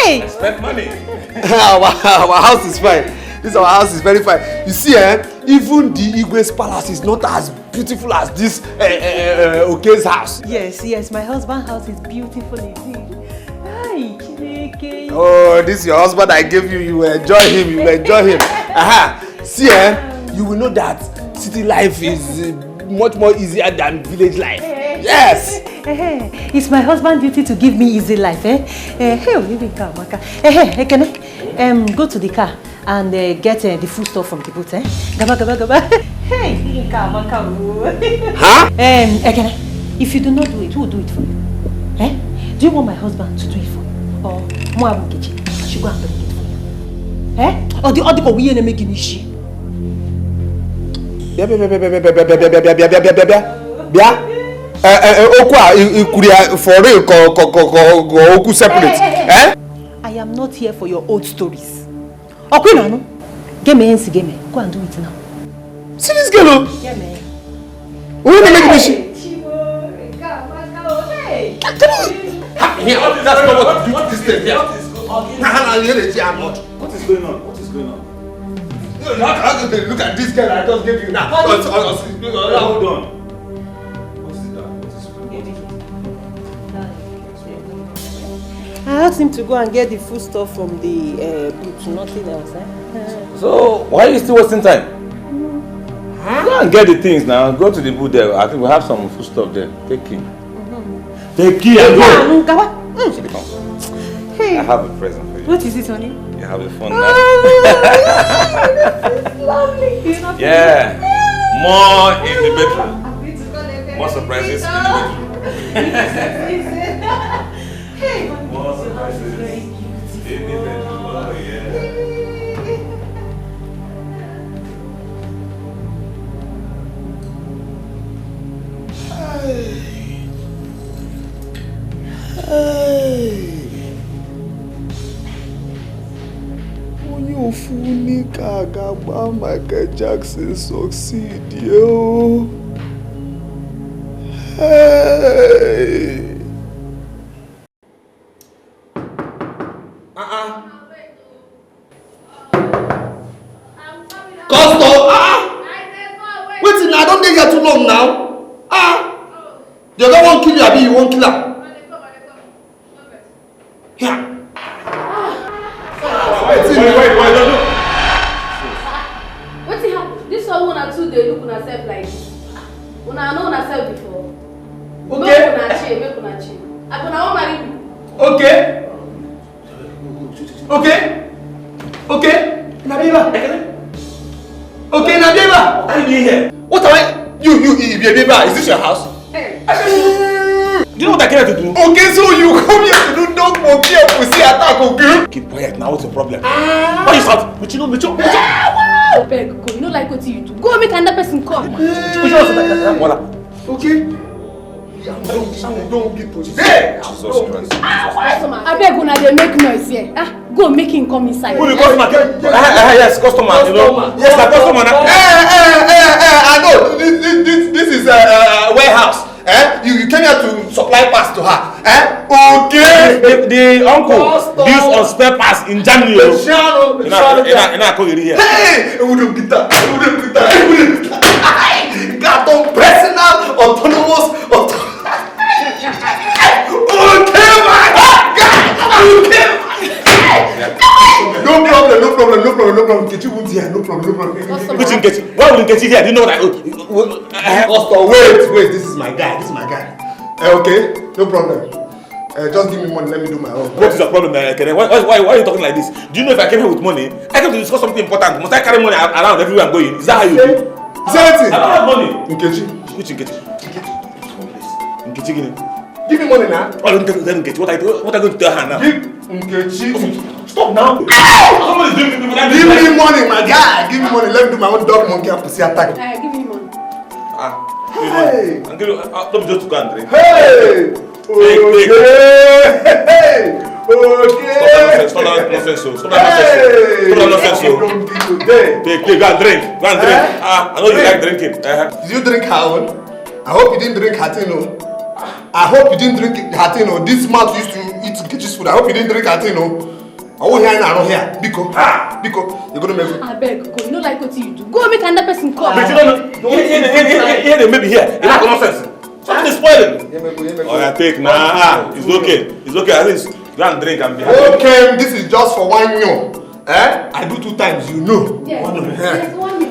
Hey! Spend money. Our house is fine. This our house is very fine. You see, even the Igwe's palace is not as beautiful as this Oke's house. Yes, my husband's house is beautiful indeed. Hi, Chineke. Oh, this is your husband I gave you. You will enjoy him. You will enjoy him. See, you will know that city life is much more easier than village life. Yes. It's my husband's duty to give me easy life. Ekene, go to the car and get the food stuff from the boot. Gaba. Hey, huh? Ekene, if you do not do it, who will do it for you? Do you want my husband to do it for you? Or Moabu Kichi, I should go and bring it for you? Or the other we ain't making issue? For real, Oku separate. I am not here for your old stories. Okay, get me. Go and do it now. See this girl? Yeah, man. Who will make this? Here, that's not what you do this thing here. What is going on? Look at this girl I just gave you now. Hold on. I asked him to go and get the food stuff from the booth, nothing else. So, why are you still wasting time? Go and get the things now. Go to the booth there. I think we have some food stuff there. Take key. Take key and go. Hey. I have a present for you. What is it, honey? You have a fun night. Lovely. Yeah. More in the bedroom. More surprises in the bedroom. Hey. More surprises in the bedroom. Oh, yeah. Onye ka ga-agba Michael Jackson succeed, yo. Hey. Custom. Wait, I don't think you're too long now. The other one kill you, Abi, you won't kill her. Here. Wait, What's it happen? This one or two they look on herself like this. Una know herself before. Okay. Make una chill. I gonna marry you. Okay. Nabiba. Okay, Nabiba. What are you doing here? What am I? You, Nabiba. Is this your house? Hey. Do you know what I came here to do? Okay, so you come here to do dog monkey and pussy attack, okay? Keep quiet now, what's your problem? Why you shout? Michino. Beg, go. You know like what you do. Go make another person come. Okay. Don't get pushed. Hey! Jesus Christ. I beg una they make noise here. Go make him come inside. Who the customer? Yes, customer. You know. Yes, the customer. I know. This is a warehouse. You came here to supply parts to her. Okay. The uncle deals on spare parts in Germany. Hey! Carton personal, autonomous, No problem. Get you here. No problem. Which Nkechi? Why will Nkechi here? Do you know what Wait. This is my guy. Okay, no problem. Just give me money. Let me do my own. What is your problem, Ekene? Why are you talking like this? Do you know if I came here with money, I came to discuss something important. Must I carry money around everywhere I'm going? Is that how you do? Is that it? I don't have money. Nkechi. Which Nkechi? Nkechi, give me money now. Oh, don't tell Nkechi. What are you going to tell her now? Give Nkechi. Stop now. Give me money, my guy. Give me money. Let me do my own dog monkey and pussy attack. Give me money. Hey. Don't just to go and drink. Hey. Okay. Stop that nonsense. Take, go and drink. I know you like drinking. Did you drink her own? I hope you didn't drink Hatino. I hope you didn't drink Hatino. This mouth used to eat Nkechi's food. I hope you didn't drink Hatino. I won't hear now here. Biko, you're gonna make it. I beg, go. You know like what you do. Go make another person come. But you don't know. Here they may be here. It's not nonsense. Something is spoiling. Oh, I take now. It's okay. At least go and drink and be happy. Okay, this is just for 1 year. I do 2 times, you know. Yes.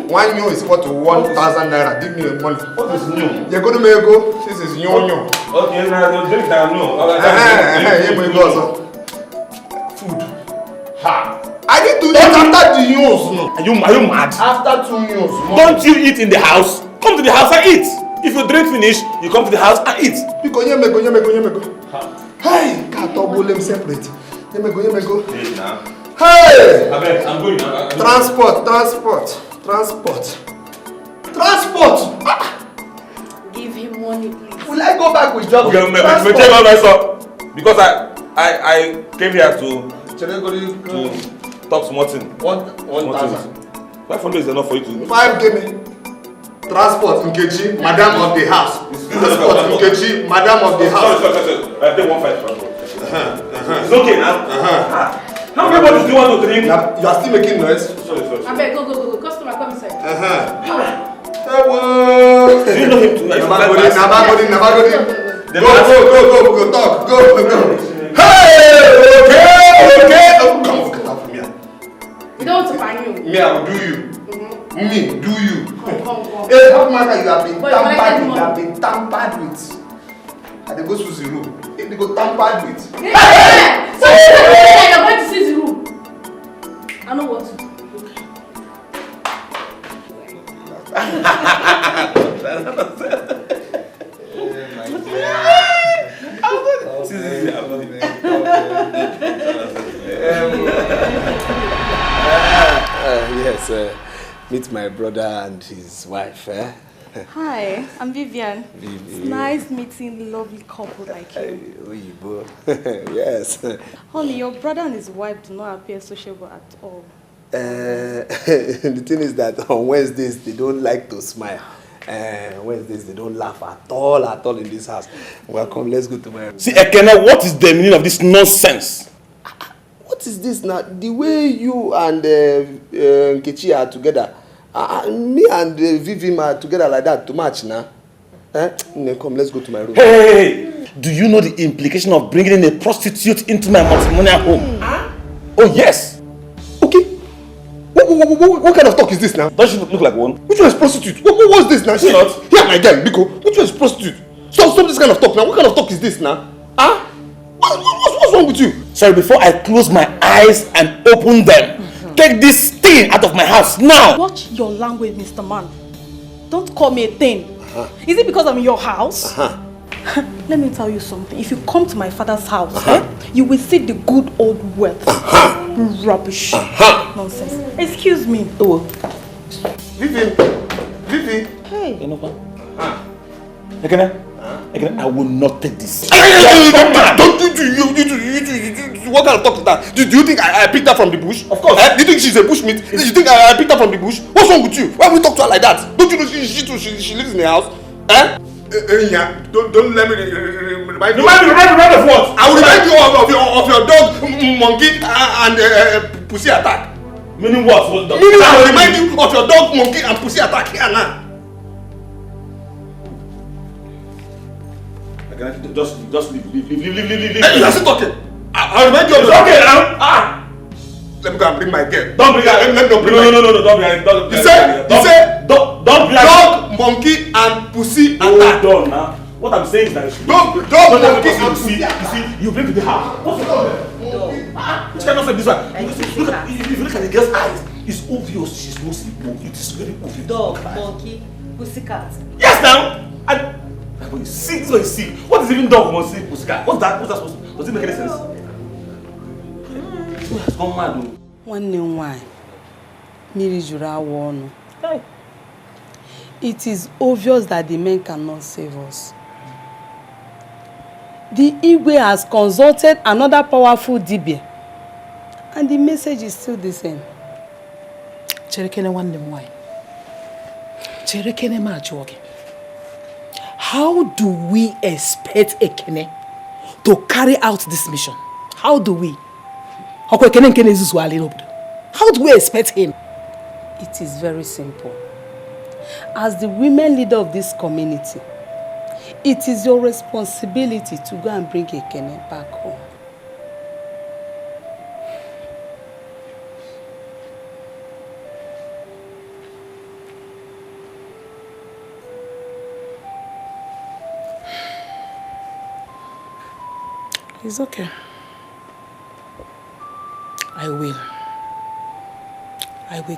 1 year is equal to 1,000 naira. Give me the money. What is new? You're going to make go. This is new. Okay, now drink that no. Food. I need to eat after the years. Are you mad? After 2 years. Don't you eat in the house? Come to the house and eat. If you drink finish, you come to the house and eat. Because hey, can't double them separate. Yemego. Hey! I'm going now. Transport. Give him money, please. Will I go back with job? Okay, because I came here to talk something. 1,000. 500 is enough for you to. 5 give me. Transport Nkechi, madam of the house. Transport Nkechi, madam of the house. Sorry. I take 1.5 transport. It's okay now. How many bottles do you want to drink? You are still making noise. Sorry. I beg, go. Customer, come inside. Hello. Do you know him too? Nabagodi. Go. Talk. Go. Hey, okay. Come on, get out from here. You don't want to find you. Me, I will do you. Me, do you? Come. Hey, how matter you have been tampered with. And they go to the room. They go tampered with. Yeah. So you're going to see the room. I know what to do. Yes, meet my brother and his wife. Hi, I'm Vivian. It's nice meeting a lovely couple like you. Yes. Honey, your brother and his wife do not appear sociable at all. The thing is that on Wednesdays they don't like to smile. Wednesdays they don't laugh at all in this house. Welcome, let's go to my room. See, Ekene, what is the meaning of this nonsense? What is this now? The way you and Nkechi are together, me and Vivim are together like that, too much now. Come, let's go to my room. Hey! Do you know the implication of bringing in a prostitute into my matrimonial home? Oh, yes! Okay. What kind of talk is this now? Does she look like one? Which one is prostitute? What's this now? She not? Yeah, my guy, Biko. Which one is prostitute? Stop this kind of talk now. What kind of talk is this now? What's wrong with you? Sorry, before I close my eyes and open them, take this thing out of my house now! Watch your language, Mr. Man. Don't call me a thing. Is it because I'm in your house? Let me tell you something. If you come to my father's house, you will see the good old wealth. Rubbish. Nonsense. Excuse me. Vivi. Hey. You know what? Ekene, I will not take this. Don't do what kind of talk is that? Do you think I picked her from the bush? Of course. Do you think she's a bushmeat? Do you think I picked her from the bush? What's wrong with you? Why would we talk to her like that? Don't you know she lives in the house? Don't let me remind you. Remind of what? I will remind you of your dog, monkey, and pussy attack. Meaning what? Meaning I will remind you of your dog, monkey, and pussy attack here now. Just leave. You're still talking. I'll remind you of your okay now. Let me go and bring my girl. Don't bring her. No, don't bring her. No, don't bring her. You said don't bring her. dog, monkey, and pussy attack. Hold on now. What I'm saying is that dog, monkey, and pussy. You see, you bring to the house. What's the problem? Which kind of thing this one? If you look at the girl's eyes, it's obvious she's mostly Igbo. It is very obvious. Dog, monkey, pussycat. Yes, now. When you see, this is what you see. What is even dog, monkey, pussycat? What's that supposed to? Does it make any sense? Come mad. One name why? It is obvious that the men cannot save us. The Igwe has consulted another powerful Dibia, and the message is still the same. Cherekene one name why? Cherekene machoke. How do we expect Ekene to carry out this mission? How do we? How do we expect him? It is very simple. As the women leader of this community, it is your responsibility to go and bring Ekene back home. It's okay. I will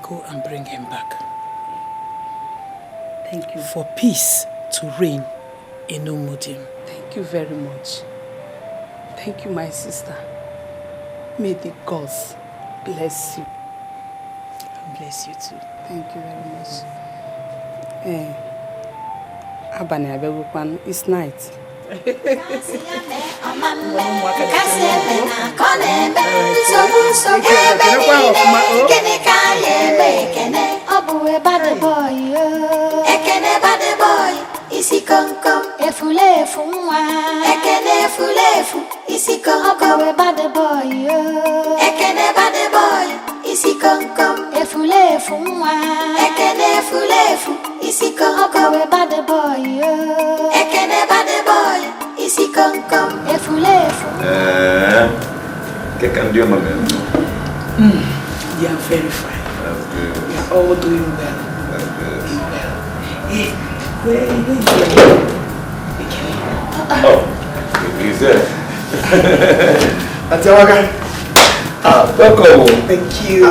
go and bring him back. Thank you. For peace to reign in Umudim. Thank you very much. Thank you, my sister. May the gods bless you. And bless you too. Thank you very much. It's night. Isi kom efulefu nwa Ekene efulefu isi kom bad boy Ekene bad boy isi kom efulefu nwa Ekene efulefu isi kom bad boy Ekene bad boy isi kom efulefu ¿Qué cambió, mamá? You are very fine. That's good. You are all doing well. That's good. Hey, where are you? Oh, he's there. Atiawaka. Welcome. Thank you.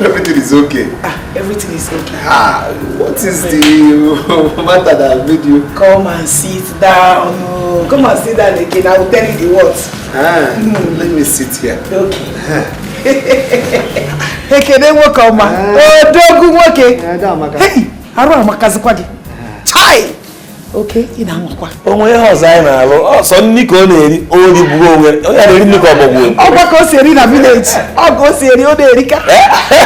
Everything is okay. Everything is okay. What is the matter that made you? Come and sit down. Come and sit down again. I will tell you the words. Let me sit here. Okay. Ekene welcome. Oh, dogu woke. Hey, haro amakazi kwaje. Hi! Okay, in Angwa. Oh, my house, I know. So, Nico, only only Nico. Oh, go see in a village. Oh, go see in Erika.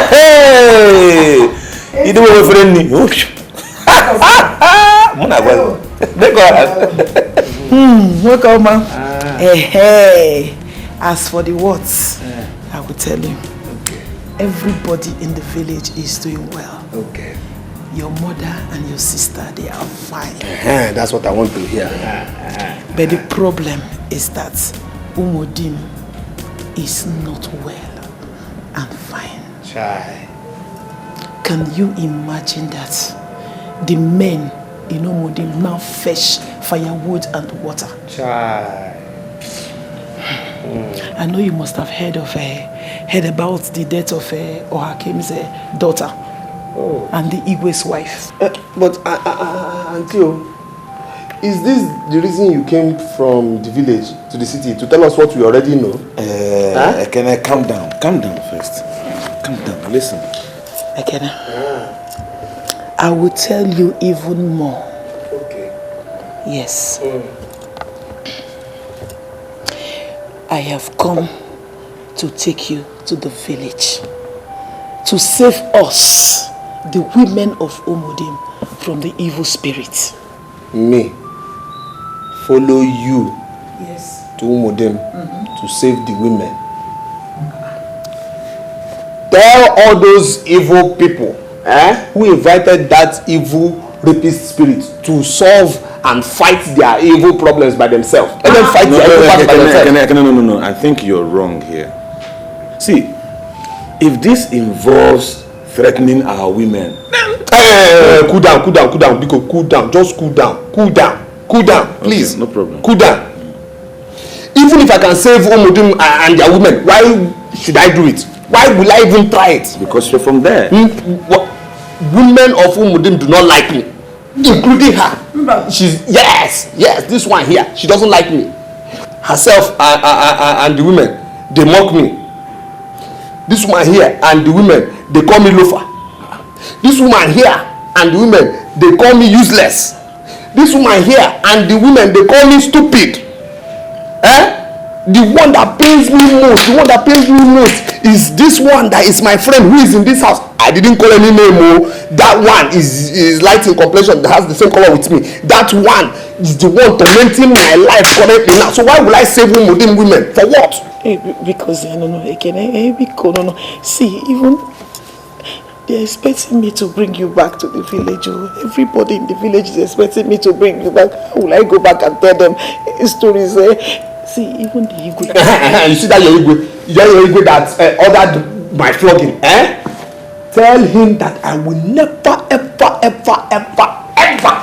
Hey! You do a friend. Welcome, man. Hey. As for the words, I will tell you. Okay. Everybody in the village is doing well. Okay. Your mother and your sister, they are fine. That's what I want to hear. But the problem is that Umudim is not well and fine. Chai. Can you imagine that the men in Umudim now fetch firewood and water? Chai. I know you must have heard about the death of Ohakem's daughter. Oh. And the Igwe's wife. But Auntie, is this the reason you came from the village to the city to tell us what we already know? Ekene, calm down first. Calm down, listen. Ekene, I will tell you even more. Okay. Yes. I have come to take you to the village to save us, the women of Umudim, from the evil spirit. Me? Follow you? Yes. To Umudim to save the women? Tell all those evil people who invited that evil rapist spirit to solve and fight their evil problems by themselves. Let them fight their evil problems by themselves. No. I think you're wrong here. See, if this involves threatening our women... Cool down, Biko, cool down. Just cool down, please. Okay, no problem. Cool down. Even if I can save Umudim and their women, why should I do it? Why will I even try it? Because you're from there. Women of Umudim do not like me, including her. She's yes, this one here, she doesn't like me. Herself and the women, they mock me. This one here and the women, they call me loafer. This woman here and the women, they call me useless. This woman here and the women, they call me stupid. The one that pains me most, is this one that is my friend who is in this house. I didn't call any name. That one is light in complexion, that has the same color with me. That one is the one tormenting my life currently now. So why will I save Umudim women? For what? Because no. See, even they're expecting me to bring you back to the village. Everybody in the village is expecting me to bring you back. How will I go back and tell them stories? See, even the Igbo. You see that your Igbo that ordered my flogging, Tell him that I will never, ever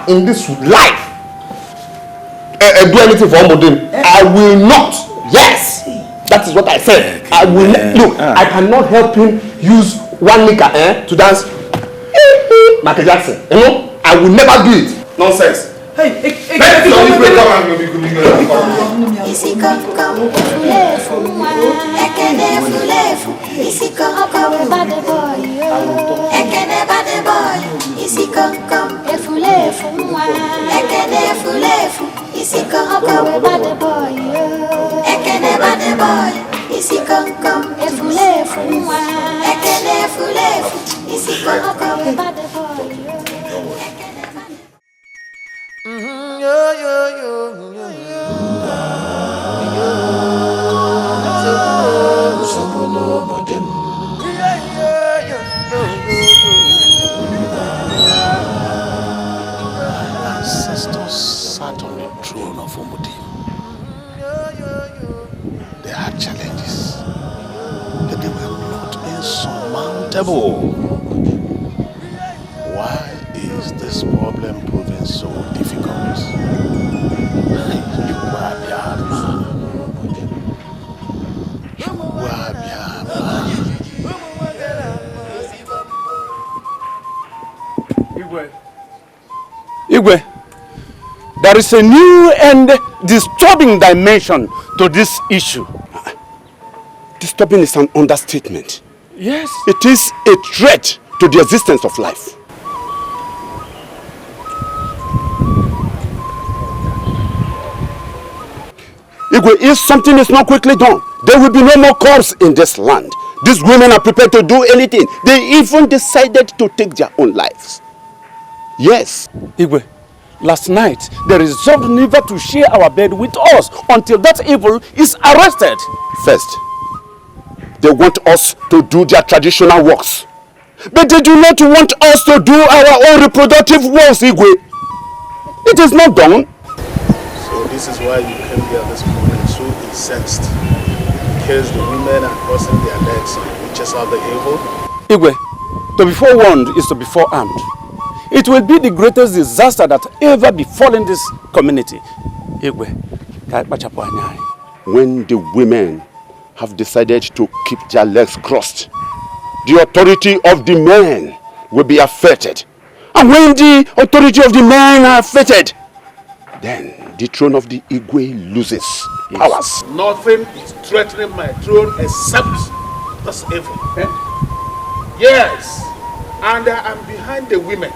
in this life do anything for Umudim. I will not. Yes, that is what I said. I will look. I cannot help him use one nika to dance Michael Jackson. You know, I will never do it. Nonsense. Hey, Ancestors sat on the throne of Umudim. They had challenges, but they were not insurmountable. Why is this problem proving so difficult? Igwe, there is a new and disturbing dimension to this issue. Disturbing is an understatement. Yes. It is a threat to the existence of life. Igwe, if something is not quickly done, there will be no more corpse in this land. These women are prepared to do anything. They even decided to take their own lives. Yes. Igwe, last night they resolved never to share our bed with us until that evil is arrested. First, they want us to do their traditional works. But they do not want us to do our own reproductive works, Igwe. It is not done. So this is why you came here this morning so incensed. Because the women are crossing their legs and chase out the evil. Igwe, to be forewarned is to be forearmed. It will be the greatest disaster that ever befallen this community. Igwe, when the women have decided to keep their legs crossed, the authority of the men will be affected. And when the authority of the men are affected, then the throne of the Igwe loses powers. Nothing is threatening my throne except this evil. Eh? Yes, and I am behind the women.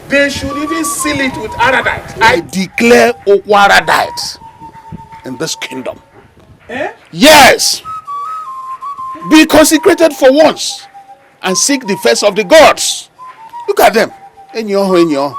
They should even seal it with Aradite. I declare Aradite in this kingdom. Eh? Yes. Be consecrated for once and seek the face of the gods. Look at them. Enyo.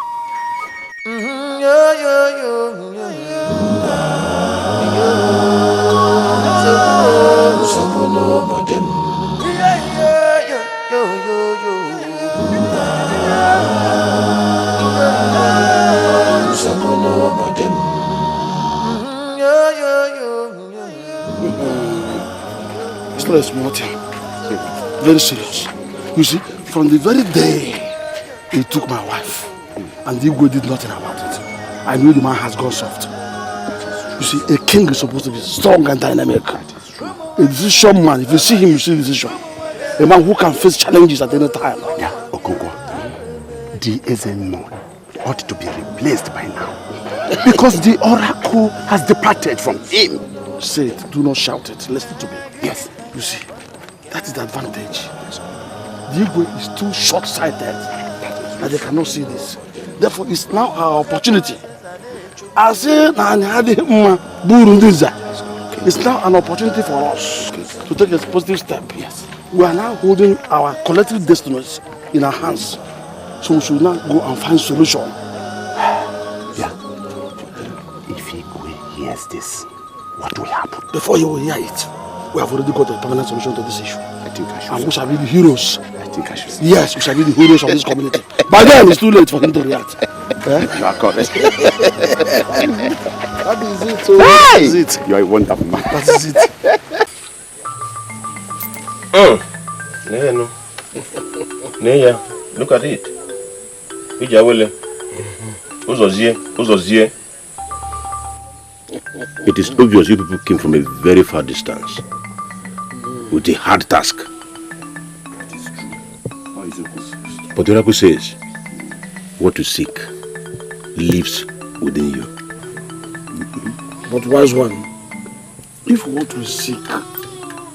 It's not a small thing. Very serious. You see, from the very day he took my wife, and the Igwe did nothing about it, I knew the man has gone soft. You see, a king is supposed to be strong and dynamic. A decision man, if you see him, you see decision. A man who can face challenges at any time. Yeah, Okoko, the Ezuruonye ought to be replaced by now. Because the oracle has departed from him. Say it, do not shout it. Listen to me. Yes. You see, that is the advantage. The Igwe is too short-sighted that they cannot see this. Therefore, it's now our opportunity. I say, it's now an opportunity for us to take a positive step. Yes. We are now holding our collective destinies in our hands. So we should now go and find solution. Yeah. If Igwe hears this, what will happen? Before he will hear it, we have already got a permanent solution to this issue. I think I should. And we shall be the heroes. I think I should. Yes, we shall be the heroes of this community. By then, it's too late for him to react. You are correct. That is it. Oh. Hey! That is it. You are a wonderful man. That is it. Look at it. It is obvious you people came from a very far distance with a hard task. But the oracle says, what you seek lives within you. But wise one, if what we seek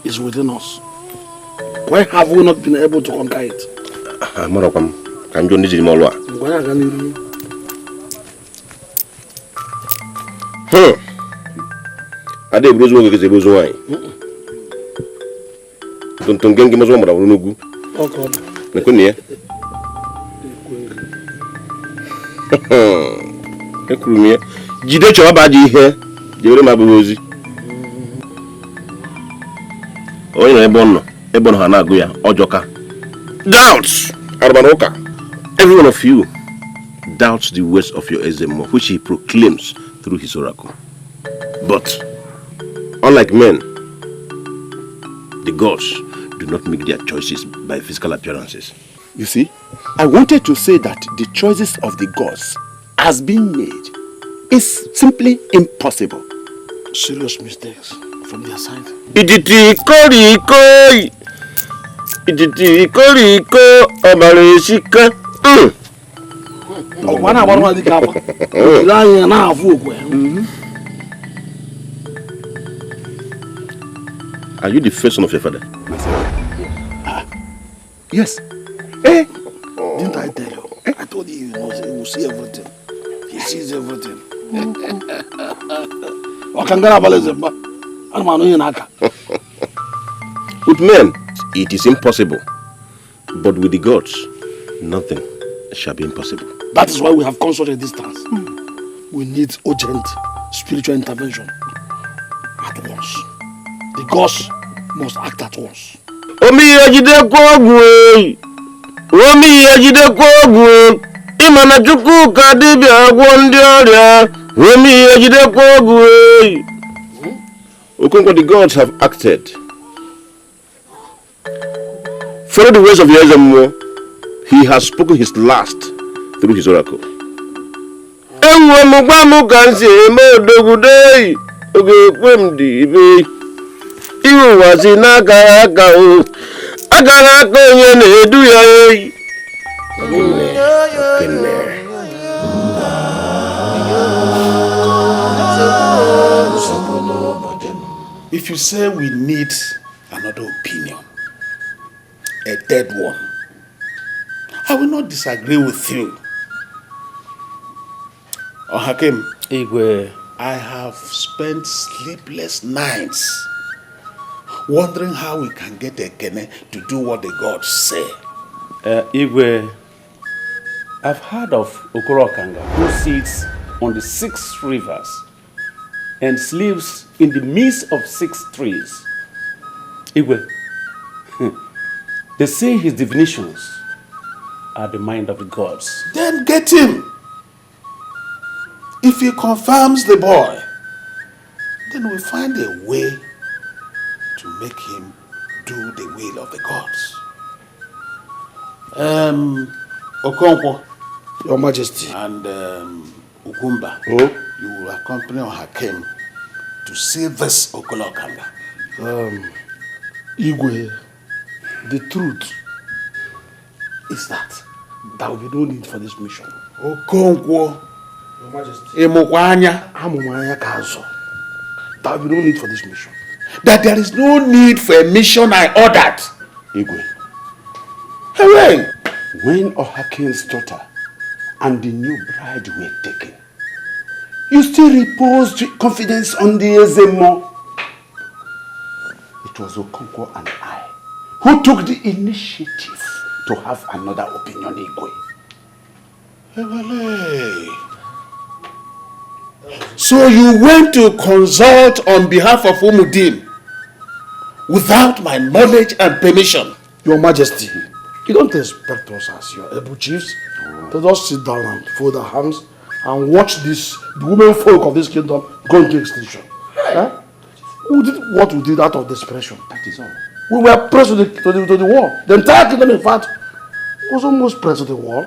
is within us, why have we not been able to conquer it? Ade brozo ngo keze brozo wai. Tonto ngenge mazo mara wonugu. Okay. Na kuni ya. Ekurumie. Jide cho ba di ihe. Jewere ma brozi. Oyi na ebe no ha na agu ya ojoka. Doubts. Arbanuka. Every one of you doubts the words of your Ezuruonye, which he proclaims through his oracle. But unlike men, the gods do not make their choices by physical appearances. You see, I wanted to say that the choices of the gods has been made is simply impossible. Serious mistakes from their side. Iditi koriko. Iditi koriko abaleshika. Wana wana di kapa. La na afu ko. Are you the first son of your father? Yes. Eh? Didn't I tell you? I told you, he will see everything. He sees everything. With men, it is impossible. But with the gods, nothing shall be impossible. That is why we have consulted this distance. We need urgent spiritual intervention at once. The gods must act at once. Imana chukuka dibia gwondioria. Okonkwo, the gods have acted. Follow the words of Ezuruonye. He has spoken his last through his oracle. If you say we need another opinion, a third one, I will not disagree with you. Oh, Hakim, Igwe, I have spent sleepless nights wondering how we can get Ekene to do what the gods say. Igwe, I've heard of Okaro who sits on the 6 rivers and sleeps in the midst of 6 trees. Igwe, they say his divinations are the mind of the gods. Then get him. If he confirms the boy, then we'll find a way to make him do the will of the gods. Okonkwo, Your Majesty, and Ugumba, you will accompany Hakim to see this Okaro. Igwe, the truth is that there will be no need for this mission. Okonkwo, Your Majesty, there will be no need for this mission. That there is no need for a mission I ordered. Igwe, Hooray! when Ohakim's daughter and the new bride were taken, you still reposed confidence on the Ezemo. It was Okonkwo and I who took the initiative to have another opinion, Igwe. Ebere. So you went to consult on behalf of Umudim without my knowledge and permission? Your Majesty, you don't expect us as your able chiefs to just sit down and fold our hands and watch the women folk of this kingdom go into extinction. Eh? We did what we did out of desperation. That is all. We were pressed to the wall. The entire kingdom, in fact, was almost pressed to the wall.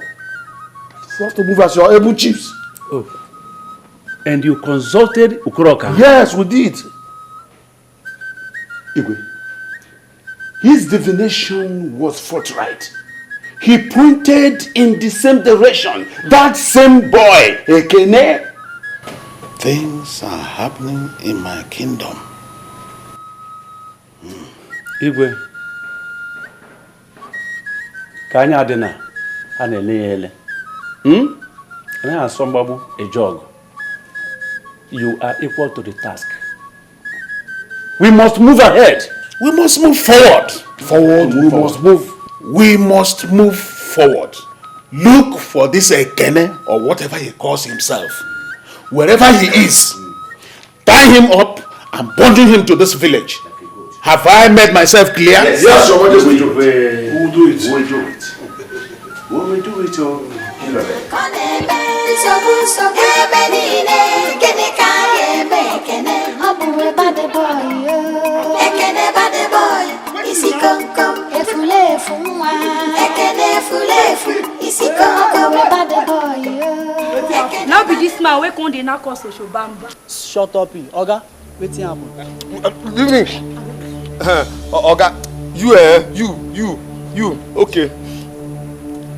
You have to move as your able chiefs. Oh. And you consulted Okaro? Yes, we did. Igwe, his divination was forthright. He pointed in the same direction. That same boy, Ekene. Things are happening in my kingdom. Igwe, Kanya Adena, Hanele. A jog. You are equal to the task. We must move ahead. We must move forward. We must move forward. Look for this Ekene or whatever he calls himself. Wherever he is, tie him up and bundle him to this village. Have I made myself clear? Yes, Your Majesty. We will do it. We will do it. Now be this man where come dey knock us social bamba. Shut up, Oga. Wetin happen? Leave me. Oga, you, okay.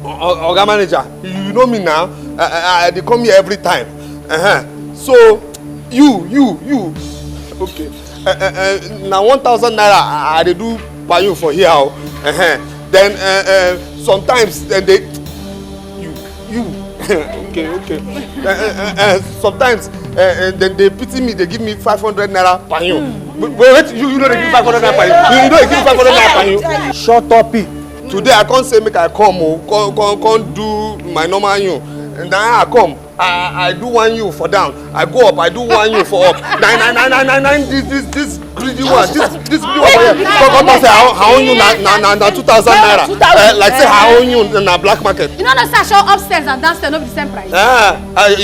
Oga manager, you know me now. They come here every time. So, you. Okay. Now 1,000 naira I dey do by you for here. Then sometimes they, you. Okay. Sometimes they pity me, they give me 500 naira per you. Wait, you know they give 500 naira per you. You know they give 500 naira per you. Shut up, Today I can't say make I come, can't do my normal you. And then I come, I do one you for down. I go up, I do one you for up. Nine. This greedy one, this greedy one for here. Come say I own you na 2,000 naira. Like say I own you in a black market. You know that show upstairs and downstairs not the same price.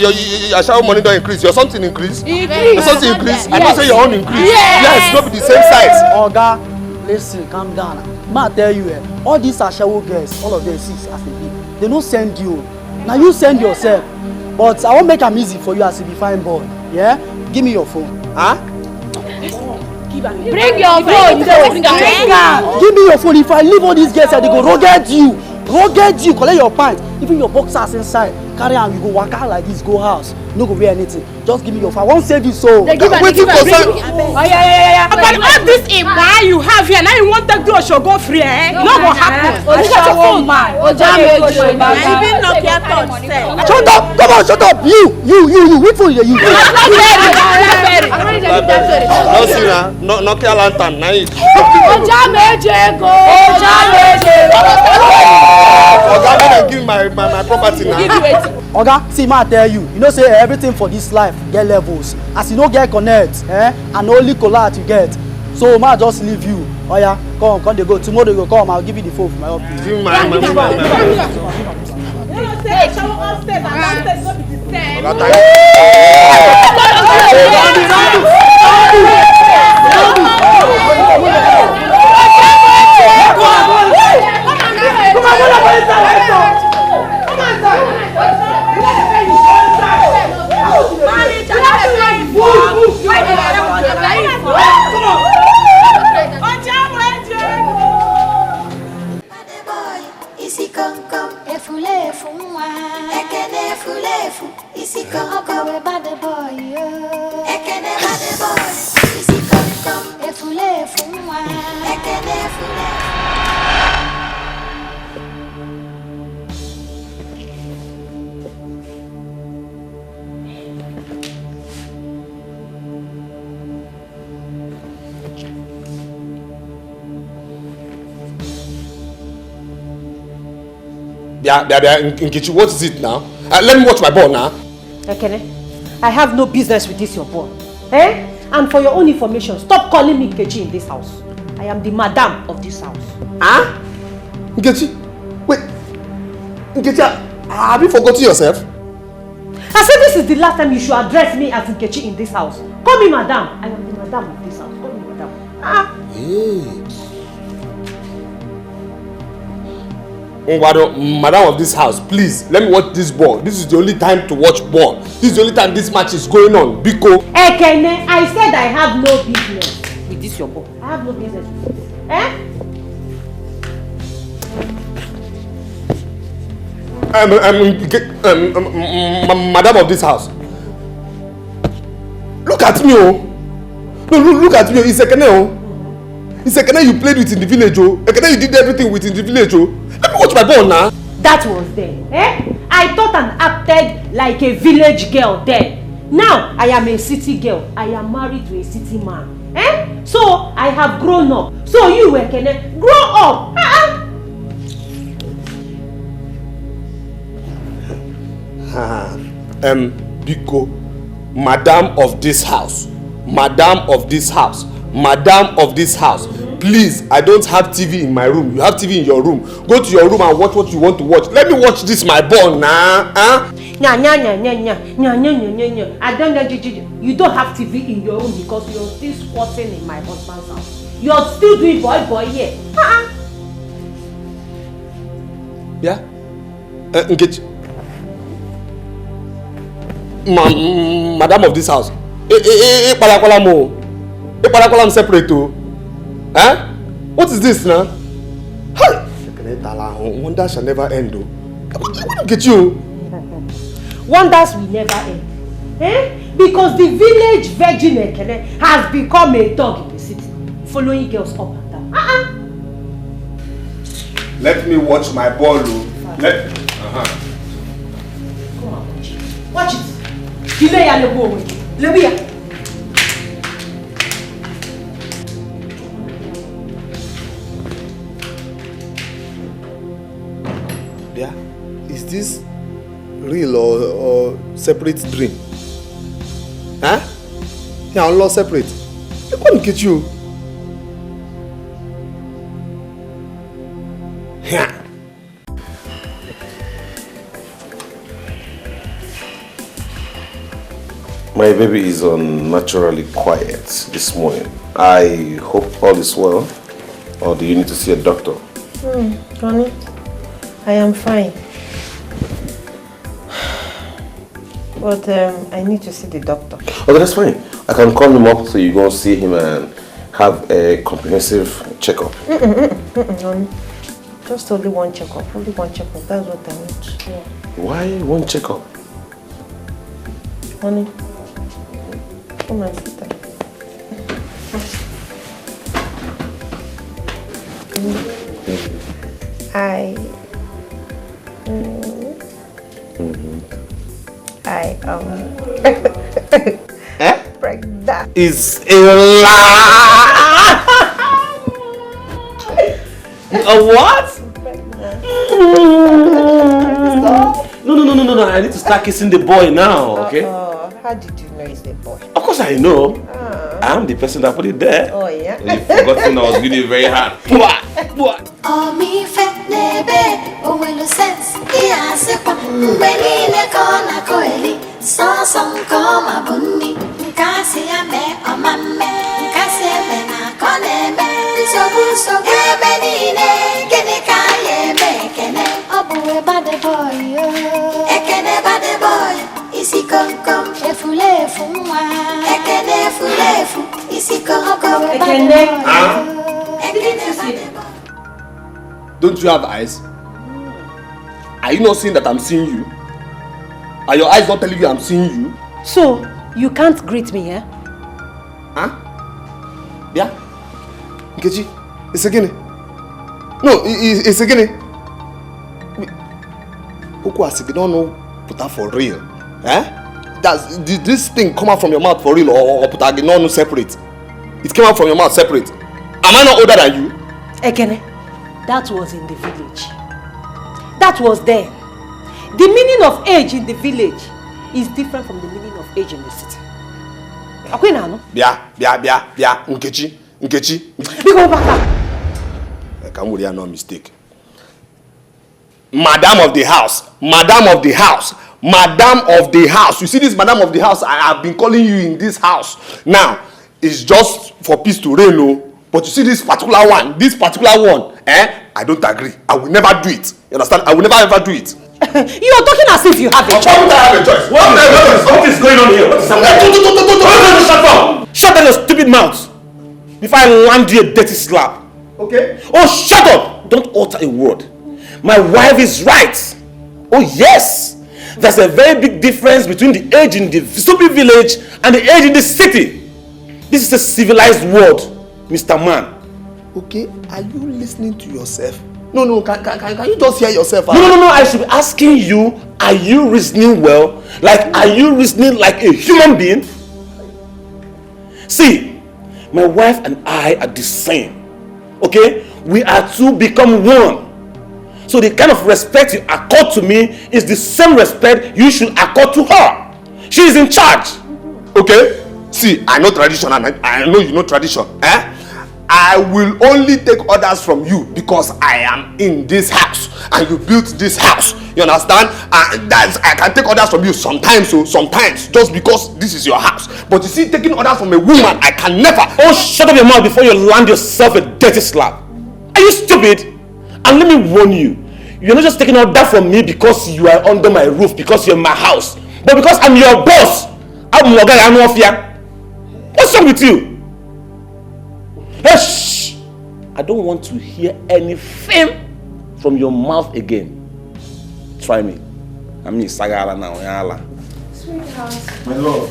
Your shower money don't increase. Your something increase. Your something increase. Yes. I don't say your own increase. Yes, not be the same size. Oga, listen, calm down. Ma tell you, all these Ashawo girls, all of them sis as they be, they don't send you. Now you send yourself. But I won't make them easy for you as a fine boy. Yeah? Give me your phone. Huh? Bring your phone. Give me your phone. If I leave all these girls here, they go rugged you. Rugged you. Collect your pants. Even your boxers inside. Carry on. You go walk out like this. Go house. No go wear anything. Just give me your phone. I won't save you so. But all this Igbo you have here, now you want to do a show go free, eh? No go happen. Shut up! Come on, shut up! You! Which phone you use? No see na, no care lantern, na it. Oga, give me my property now. Oga, see, ma tell you, you know say everything for this life get levels. As you no get connect, and only collect you get. So ma just leave you. Oh yeah, come they go. Tomorrow you go come. I'll give you the phone for my office. Give me my Hey, show upstairs and downstairs not be the same. Nkechi, what is it now? Let me watch my ball now. Ekene, I have no business with this your ball. Eh? And for your own information, stop calling me Nkechi in this house. I am the madam of this house. Huh? Nkechi? Wait. Nkechi, have you forgotten yourself? I said this is the last time you should address me as Nkechi in this house. Call me madam. I am the madam of this house. Call me madam. Hey. Madam of this house, please, let me watch this ball. This is the only time to watch ball. This is the only time this match is going on. Biko. Ekene, I said I have no business with this your ball. I have no business with this. Madam of this house. Look at me, oh. No, look at me, oh. It's Ekene, oh. It's Ekene you played with in the village, oh. Ekene you did everything with in the village, oh. Let me watch my ball now. That was then. I thought and acted like a village girl then. Now I am a city girl. I am married to a city man. So I have grown up. So you, Ekene, grow up. Biko, madam of this house. Madam of this house. Madam of this house. Please, I don't have TV in my room. You have TV in your room. Go to your room and watch what you want to watch. Let me watch this my ball now. I don't know. You don't have TV in your room because you're still squatting in my husband's house. You're still doing boy here. Yeah? Engage. Madam of this house. I'm separate too. What is this now? Wonders shall never end though. Get you. Wonders will never end. Because the village virgin Ekene has become a dog in the city, following girls up and down. Let me watch my ball. Come on, watch it. Delay and go away. Lebia. Yeah, is this real or separate dream? Huh? Yeah, I'm not separate. I couldn't get you. Yeah. My baby is unnaturally quiet this morning. I hope all is well. Or do you need to see a doctor? Honey, I am fine. But I need to see the doctor. Okay, that's fine. I can call him up so you go see him and have a comprehensive checkup. Honey, just only one checkup. Only one checkup. That's what I need. Yeah. Why one checkup? Honey, come and sit down. I pregnant. Is a lie. A what? No. I need to start kissing the boy now, okay? How did you know it's a boy? Of course I know. I'm the person that put it there. Oh, yeah? You forgot when I was really very hard. What? Oh, me fat nebe, oh, well, sense. Yeah, sepa, benine kona koeli. Some come a bunny. Kasi ame, oh, mame. Kasi bena koneme. So, benine, kene kaye, mekene. Oh, boy, bad boy, Ekene bad boy. Isi kom, efule, fumwa. Ekene, fule, isi kom, Ekene. Don't you have eyes? Are you not seeing that I'm seeing you? Are your eyes not telling you I'm seeing you? So, you can't greet me, eh? Huh? Yeah? Nkechi, it's Ekene. No, it's Ekene. Oku asiki don't know put that for real. Eh? Did this thing come out from your mouth for real or put that no separate? It came out from your mouth separate. Am I not older than you? Ekene, that was in the village. That was then. The meaning of age in the village is different from the meaning of age in the city. Akwena, no? Bia. Nkechi. Because I can't really no mistake. Madam of the house. You see this madam of the house, I have been calling you in this house. Now, it's just for peace to reign, no? But you see this particular one, I don't agree. I will never do it. You understand? I will never ever do it. You are talking as if you have a choice. Why would I have a choice? What is going on here? What is happening? Shut up! Shut down your stupid mouth before I land you a dirty slap. Okay. Oh, shut up! Don't utter a word. My wife is right. Oh, yes. There's a very big difference between the age in the stupid village and the age in the city. This is a civilized world, Mr. Man. Okay, are you listening to yourself? No, can you just hear yourself out? No, I should be asking you, are you reasoning well? Like, are you reasoning like a human being? See, my wife and I are the same. Okay? We are two become one. So the kind of respect you accord to me is the same respect you should accord to her. She is in charge. Okay? See, I know tradition and I know you know tradition. I will only take orders from you because I am in this house and you built this house. You understand? And I can take orders from you sometimes, just because this is your house. But you see, taking orders from a woman, I can never. Oh, shut up your mouth before you land yourself a dirty slap. Are you stupid? And let me warn you, you're not just taking order from me because you are under my roof, because you're in my house, but because I'm your boss. What's wrong with you? Hey, shh! I don't want to hear anything from your mouth again. Try me. I'm in Sagala now. Sweetheart. My love.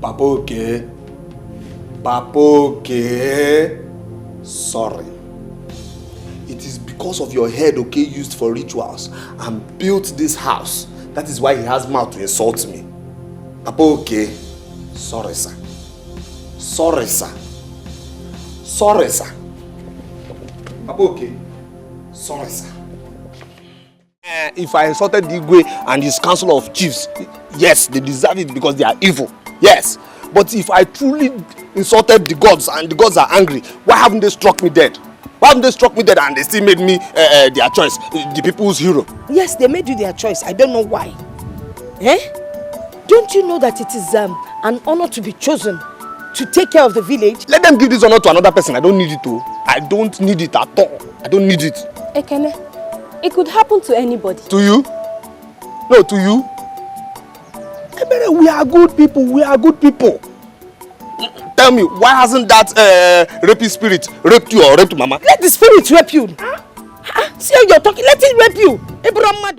Papa okay. Papa okay. Sorry. It is because of your head, okay, used for rituals and built this house. That is why he has mouth to insult me. Papa okay. Sorry, sir. Sorry, sir. Sorry, sir. Papa okay. Sorry, sir. If I insulted the Igwe and his council of chiefs, yes, they deserve it because they are evil. Yes. But if I truly insulted the gods and the gods are angry, why haven't they struck me dead? Why haven't they struck me dead and they still made me their choice, the people's hero? Yes, they made you their choice. I don't know why. Eh? Don't you know that it is an honor to be chosen to take care of the village? Let them give this honor to another person. I don't need it too. I don't need it at all. I don't need it. Ekene, it could happen to anybody. To you? No, to you. Ebere, we are good people. We are good people. Tell me, why hasn't that rapey spirit raped you or raped Mama? Let the spirit rape you. See how you're talking. Let it rape you. Abraham Madu.